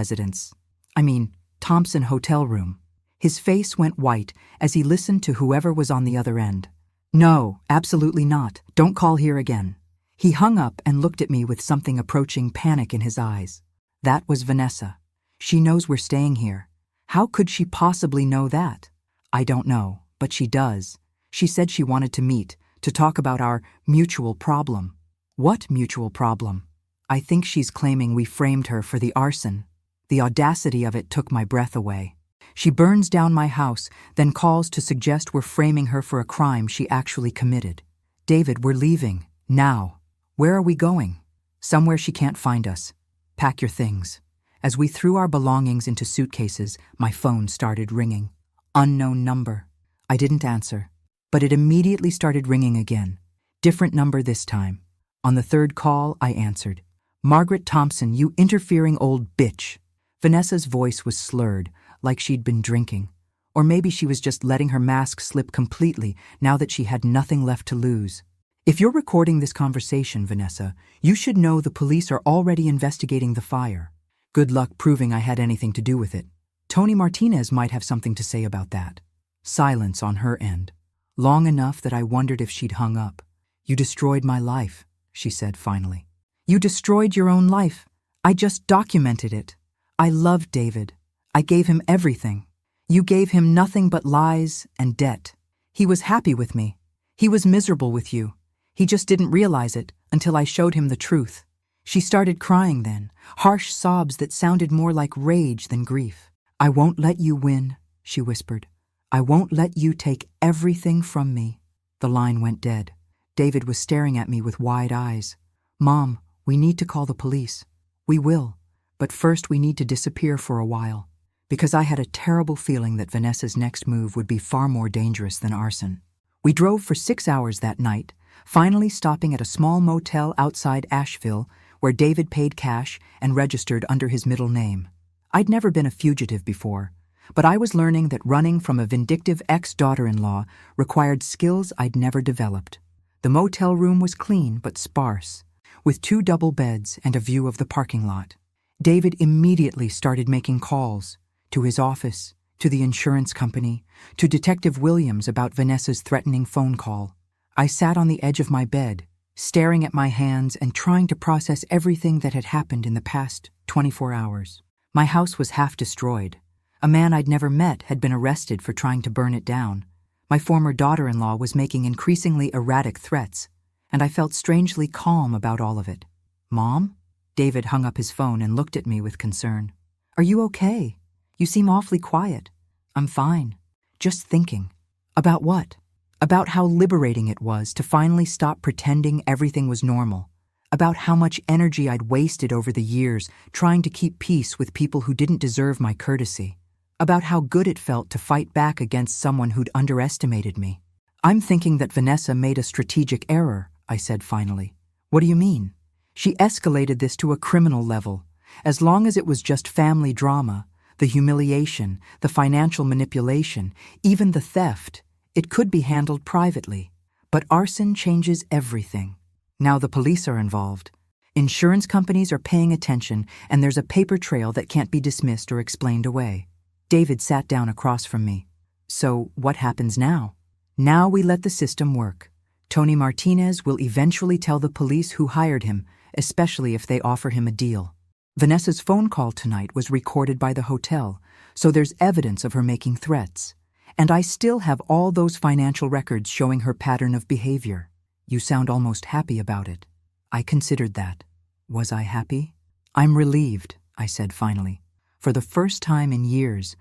hotel room. His face went white as he listened to whoever was on the other end. No, absolutely not. Don't call here again. He hung up and looked at me with something approaching panic in his eyes. That was Vanessa. She knows we're staying here. How could she possibly know that? I don't know, but she does. She said she wanted to meet, to talk about our mutual problem. What mutual problem? I think she's claiming we framed her for the arson. The audacity of it took my breath away. She burns down my house, then calls to suggest we're framing her for a crime she actually committed. David, we're leaving. Now. Where are we going? Somewhere she can't find us. Pack your things. As we threw our belongings into suitcases, my phone started ringing. Unknown number. I didn't answer, but it immediately started ringing again. Different number this time. On the third call, I answered. "Margaret Thompson, you interfering old bitch." Vanessa's voice was slurred, like she'd been drinking. Or maybe she was just letting her mask slip completely now that she had nothing left to lose. "If you're recording this conversation, Vanessa, you should know the police are already investigating the fire. Good luck proving I had anything to do with it. Tony Martinez might have something to say about that." Silence on her end, long enough that I wondered if she'd hung up. "You destroyed my life," she said finally. "You destroyed your own life. I just documented it. I loved David. I gave him everything. You gave him nothing but lies and debt. He was happy with me. He was miserable with you. He just didn't realize it until I showed him the truth." She started crying then, harsh sobs that sounded more like rage than grief. "I won't let you win," she whispered. "I won't let you take everything from me." The line went dead. David was staring at me with wide eyes. "Mom, we need to call the police." "We will, but first we need to disappear for a while." Because I had a terrible feeling that Vanessa's next move would be far more dangerous than arson. We drove for 6 hours that night, finally stopping at a small motel outside Asheville where David paid cash and registered under his middle name. I'd never been a fugitive before, but I was learning that running from a vindictive ex-daughter-in-law required skills I'd never developed. The motel room was clean but sparse, with 2 double beds and a view of the parking lot. David immediately started making calls to his office, to the insurance company, to Detective Williams about Vanessa's threatening phone call. I sat on the edge of my bed, staring at my hands and trying to process everything that had happened in the past 24 hours. My house was half destroyed. A man I'd never met had been arrested for trying to burn it down. My former daughter-in-law was making increasingly erratic threats, and I felt strangely calm about all of it. "Mom?" David hung up his phone and looked at me with concern. "Are you okay? You seem awfully quiet." "I'm fine. Just thinking." "About what?" "About how liberating it was to finally stop pretending everything was normal. About how much energy I'd wasted over the years trying to keep peace with people who didn't deserve my courtesy. About how good it felt to fight back against someone who'd underestimated me." "I'm thinking that Vanessa made a strategic error," I said finally. "What do you mean?" "She escalated this to a criminal level. As long as it was just family drama, the humiliation, the financial manipulation, even the theft, it could be handled privately. But arson changes everything. Now the police are involved. Insurance companies are paying attention, and there's a paper trail that can't be dismissed or explained away." David sat down across from me. "So what happens now?" "Now we let the system work. Tony Martinez will eventually tell the police who hired him, especially if they offer him a deal. Vanessa's phone call tonight was recorded by the hotel, so there's evidence of her making threats. And I still have all those financial records showing her pattern of behavior." "You sound almost happy about it." I considered that. Was I happy? "I'm relieved," I said finally. "For the first time in years.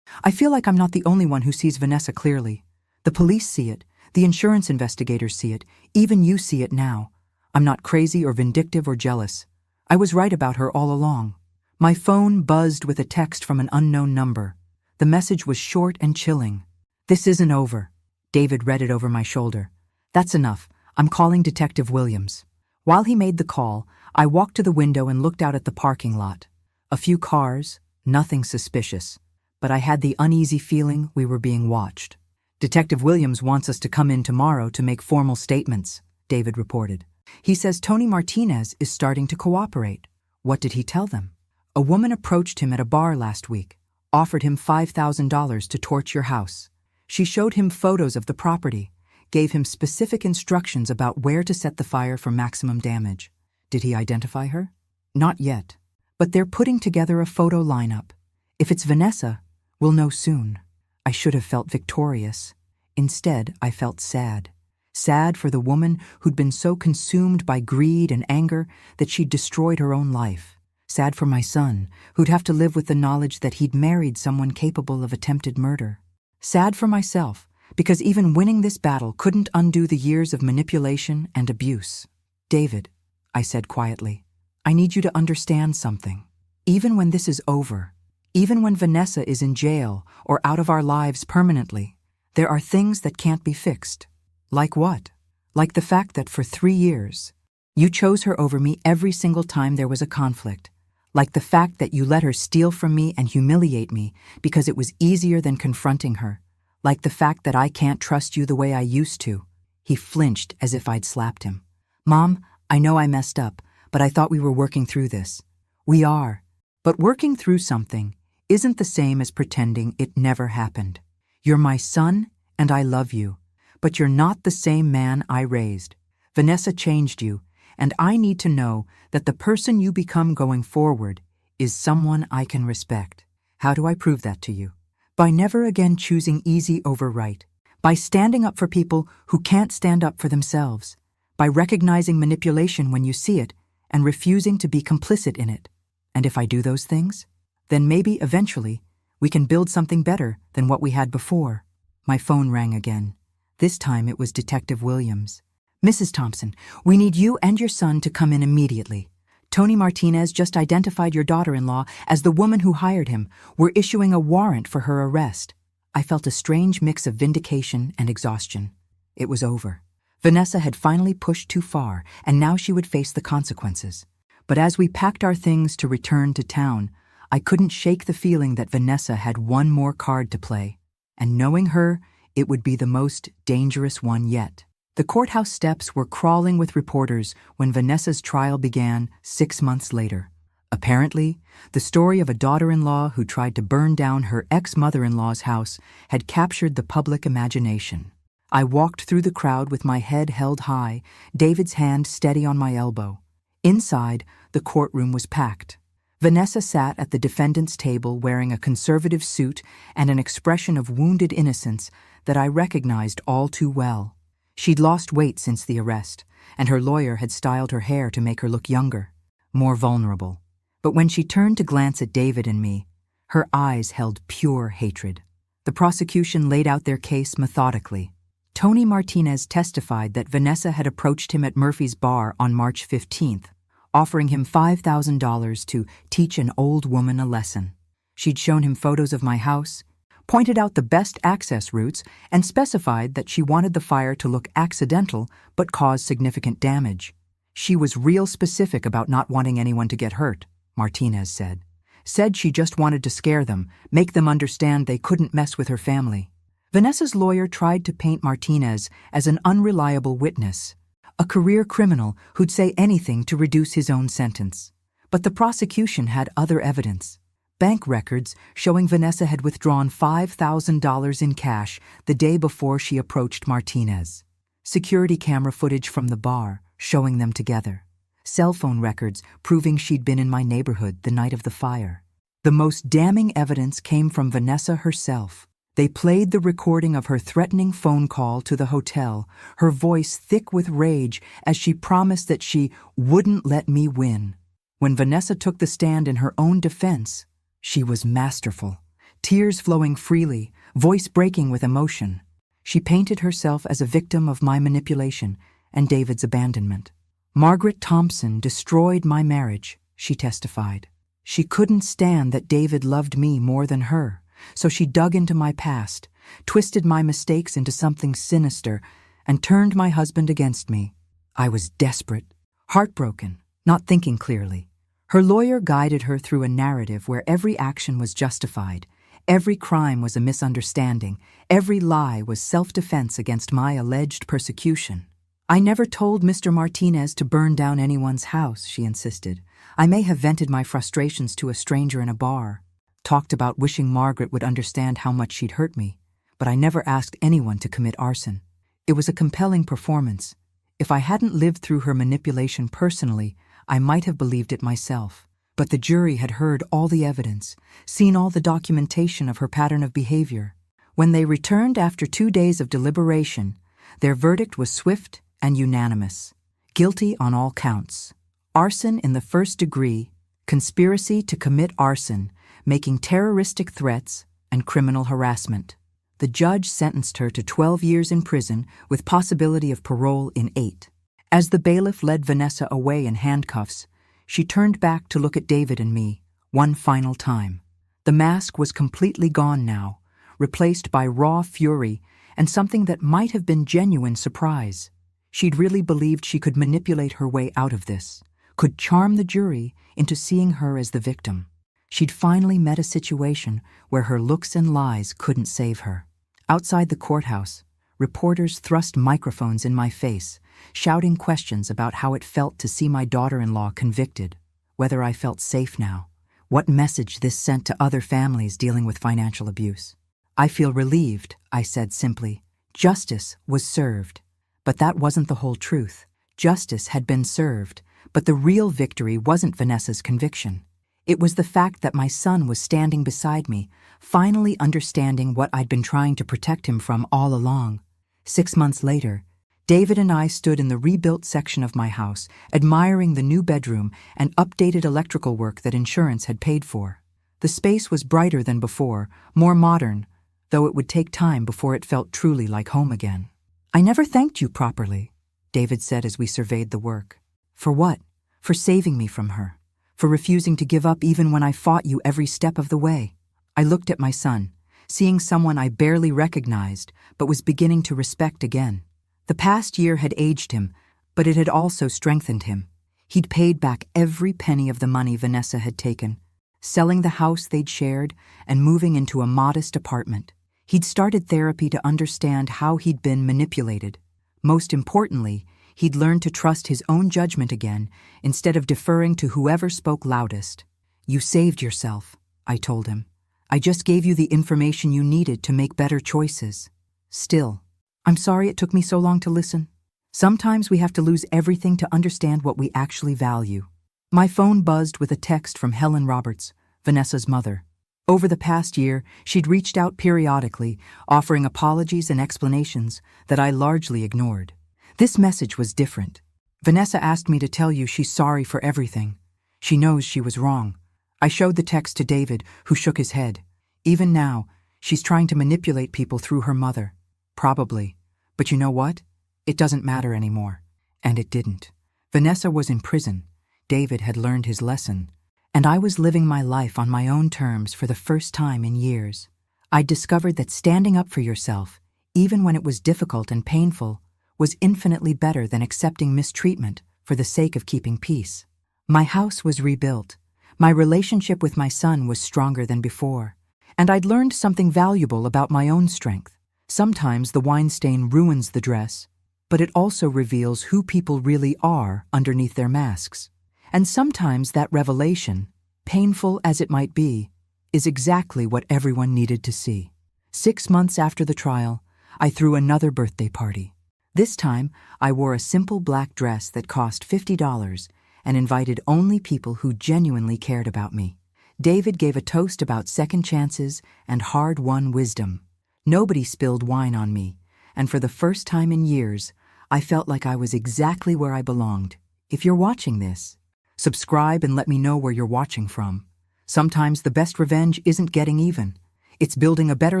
I feel like I'm not the only one who sees Vanessa clearly. The police see it, the insurance investigators see it, even you see it now. I'm not crazy or vindictive or jealous. I was right about her all along." My phone buzzed with a text from an unknown number. The message was short and chilling. "This isn't over." David read it over my shoulder. "That's enough. I'm calling Detective Williams." While he made the call, I walked to the window and looked out at the parking lot. A few cars, nothing suspicious, but I had the uneasy feeling we were being watched. "Detective Williams wants us to come in tomorrow to make formal statements," David reported. "He says Tony Martinez is starting to cooperate." "What did he tell them?" "A woman approached him at a bar last week, offered him $5,000 to torch your house. She showed him photos of the property, gave him specific instructions about where to set the fire for maximum damage." "Did he identify her?" "Not yet, but they're putting together a photo lineup. If it's Vanessa, we'll know soon." I should have felt victorious. Instead, I felt sad. Sad for the woman who'd been so consumed by greed and anger that she'd destroyed her own life. Sad for my son, who'd have to live with the knowledge that he'd married someone capable of attempted murder. Sad for myself, because even winning this battle couldn't undo the years of manipulation and abuse. "David," I said quietly, "I need you to understand something. Even when this is over, even when Vanessa is in jail or out of our lives permanently, there are things that can't be fixed." "Like what?" "Like the fact that for 3 years, You chose her over me every single time there was a conflict. Like the fact that you let her steal from me and humiliate me because it was easier than confronting her. Like the fact that I can't trust you the way I used to." He flinched as if I'd slapped him. "Mom, I know I messed up, but I thought we were working through this." "We are. But working through something isn't the same as pretending it never happened. You're my son, and I love you. But you're not the same man I raised. Vanessa changed you, and I need to know that the person you become going forward is someone I can respect. How do I prove that to you? By never again choosing easy over right. By standing up for people who can't stand up for themselves. By recognizing manipulation when you see it and refusing to be complicit in it. And if I do those things, then maybe eventually we can build something better than what we had before." My phone rang again. This time it was Detective Williams. "Mrs. Thompson, we need you and your son to come in immediately. Tony Martinez just identified your daughter-in-law as the woman who hired him. We're issuing a warrant for her arrest." I felt a strange mix of vindication and exhaustion. It was over. Vanessa had finally pushed too far, and now she would face the consequences. But as we packed our things to return to town, I couldn't shake the feeling that Vanessa had one more card to play. And knowing her, it would be the most dangerous one yet. The courthouse steps were crawling with reporters when Vanessa's trial began 6 months later. Apparently, the story of a daughter-in-law who tried to burn down her ex-mother-in-law's house had captured the public imagination. I walked through the crowd with my head held high, David's hand steady on my elbow. Inside, the courtroom was packed. Vanessa sat at the defendant's table wearing a conservative suit and an expression of wounded innocence that I recognized all too well. She'd lost weight since the arrest, and her lawyer had styled her hair to make her look younger, more vulnerable. But when she turned to glance at David and me, her eyes held pure hatred. The prosecution laid out their case methodically. Tony Martinez testified that Vanessa had approached him at Murphy's bar on March 15th, offering him $5,000 to teach an old woman a lesson. She'd shown him photos of my house, pointed out the best access routes, and specified that she wanted the fire to look accidental but cause significant damage. She was real specific about not wanting anyone to get hurt, Martinez said. Said she just wanted to scare them, make them understand they couldn't mess with her family. Vanessa's lawyer tried to paint Martinez as an unreliable witness, a career criminal who'd say anything to reduce his own sentence. But the prosecution had other evidence. Bank records showing Vanessa had withdrawn $5,000 in cash the day before she approached Martinez. Security camera footage from the bar showing them together. Cell phone records proving she'd been in my neighborhood the night of the fire. The most damning evidence came from Vanessa herself. They played the recording of her threatening phone call to the hotel, her voice thick with rage as she promised that she wouldn't let me win. When Vanessa took the stand in her own defense, she was masterful, tears flowing freely, voice breaking with emotion. She painted herself as a victim of my manipulation and David's abandonment. "Margaret Thompson destroyed my marriage," she testified. "She couldn't stand that David loved me more than her, so she dug into my past, twisted my mistakes into something sinister, and turned my husband against me. I was desperate, heartbroken, not thinking clearly." Her lawyer guided her through a narrative where every action was justified, every crime was a misunderstanding, every lie was self-defense against my alleged persecution. "I never told Mr. Martinez to burn down anyone's house," she insisted. "I may have vented my frustrations to a stranger in a bar, talked about wishing Margaret would understand how much she'd hurt me, but I never asked anyone to commit arson. It was a compelling performance. If I hadn't lived through her manipulation personally, I might have believed it myself. But the jury had heard all the evidence, seen all the documentation of her pattern of behavior. When they returned after 2 days of deliberation, their verdict was swift and unanimous. Guilty on all counts. Arson in the first degree, conspiracy to commit arson, making terroristic threats, and criminal harassment. The judge sentenced her to 12 years in prison with possibility of parole in 8. As the bailiff led Vanessa away in handcuffs, she turned back to look at David and me one final time. The mask was completely gone now, replaced by raw fury and something that might have been genuine surprise. She'd really believed she could manipulate her way out of this, could charm the jury into seeing her as the victim. She'd finally met a situation where her looks and lies couldn't save her. Outside the courthouse, reporters thrust microphones in my face, shouting questions about how it felt to see my daughter-in-law convicted, whether I felt safe now, what message this sent to other families dealing with financial abuse. "I feel relieved," I said simply. Justice was served. But that wasn't the whole truth. Justice had been served, but the real victory wasn't Vanessa's conviction. It was the fact that my son was standing beside me, finally understanding what I'd been trying to protect him from all along. 6 months later, David and I stood in the rebuilt section of my house, admiring the new bedroom and updated electrical work that insurance had paid for. The space was brighter than before, more modern, though it would take time before it felt truly like home again. "I never thanked you properly," David said as we surveyed the work. "For what? For saving me from her. For refusing to give up even when I fought you every step of the way." I looked at my son, seeing someone I barely recognized but was beginning to respect again. The past year had aged him, but it had also strengthened him. He'd paid back every penny of the money Vanessa had taken, selling the house they'd shared and moving into a modest apartment. He'd started therapy to understand how he'd been manipulated. Most importantly, he'd learned to trust his own judgment again instead of deferring to whoever spoke loudest. "You saved yourself," I told him. "I just gave you the information you needed to make better choices." Still, "I'm sorry it took me so long to listen. Sometimes we have to lose everything to understand what we actually value." My phone buzzed with a text from Helen Roberts, Vanessa's mother. Over the past year, she'd reached out periodically, offering apologies and explanations that I largely ignored. This message was different. "Vanessa asked me to tell you she's sorry for everything. She knows she was wrong." I showed the text to David, who shook his head. "Even now, she's trying to manipulate people through her mother." "Probably. But you know what? It doesn't matter anymore." And it didn't. Vanessa was in prison. David had learned his lesson. And I was living my life on my own terms for the first time in years. I discovered that standing up for yourself, even when it was difficult and painful, was infinitely better than accepting mistreatment for the sake of keeping peace. My house was rebuilt. My relationship with my son was stronger than before. And I'd learned something valuable about my own strength. Sometimes the wine stain ruins the dress, but it also reveals who people really are underneath their masks. And sometimes that revelation, painful as it might be, is exactly what everyone needed to see. 6 months after the trial, I threw another birthday party. This time, I wore a simple black dress that cost $50 and invited only people who genuinely cared about me. David gave a toast about second chances and hard-won wisdom. Nobody spilled wine on me, and for the first time in years, I felt like I was exactly where I belonged. If you're watching this, subscribe and let me know where you're watching from. Sometimes the best revenge isn't getting even. It's building a better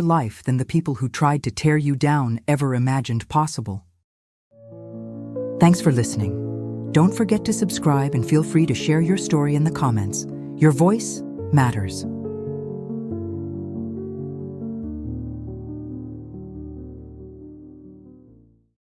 life than the people who tried to tear you down ever imagined possible. Thanks for listening. Don't forget to subscribe and feel free to share your story in the comments. Your voice matters.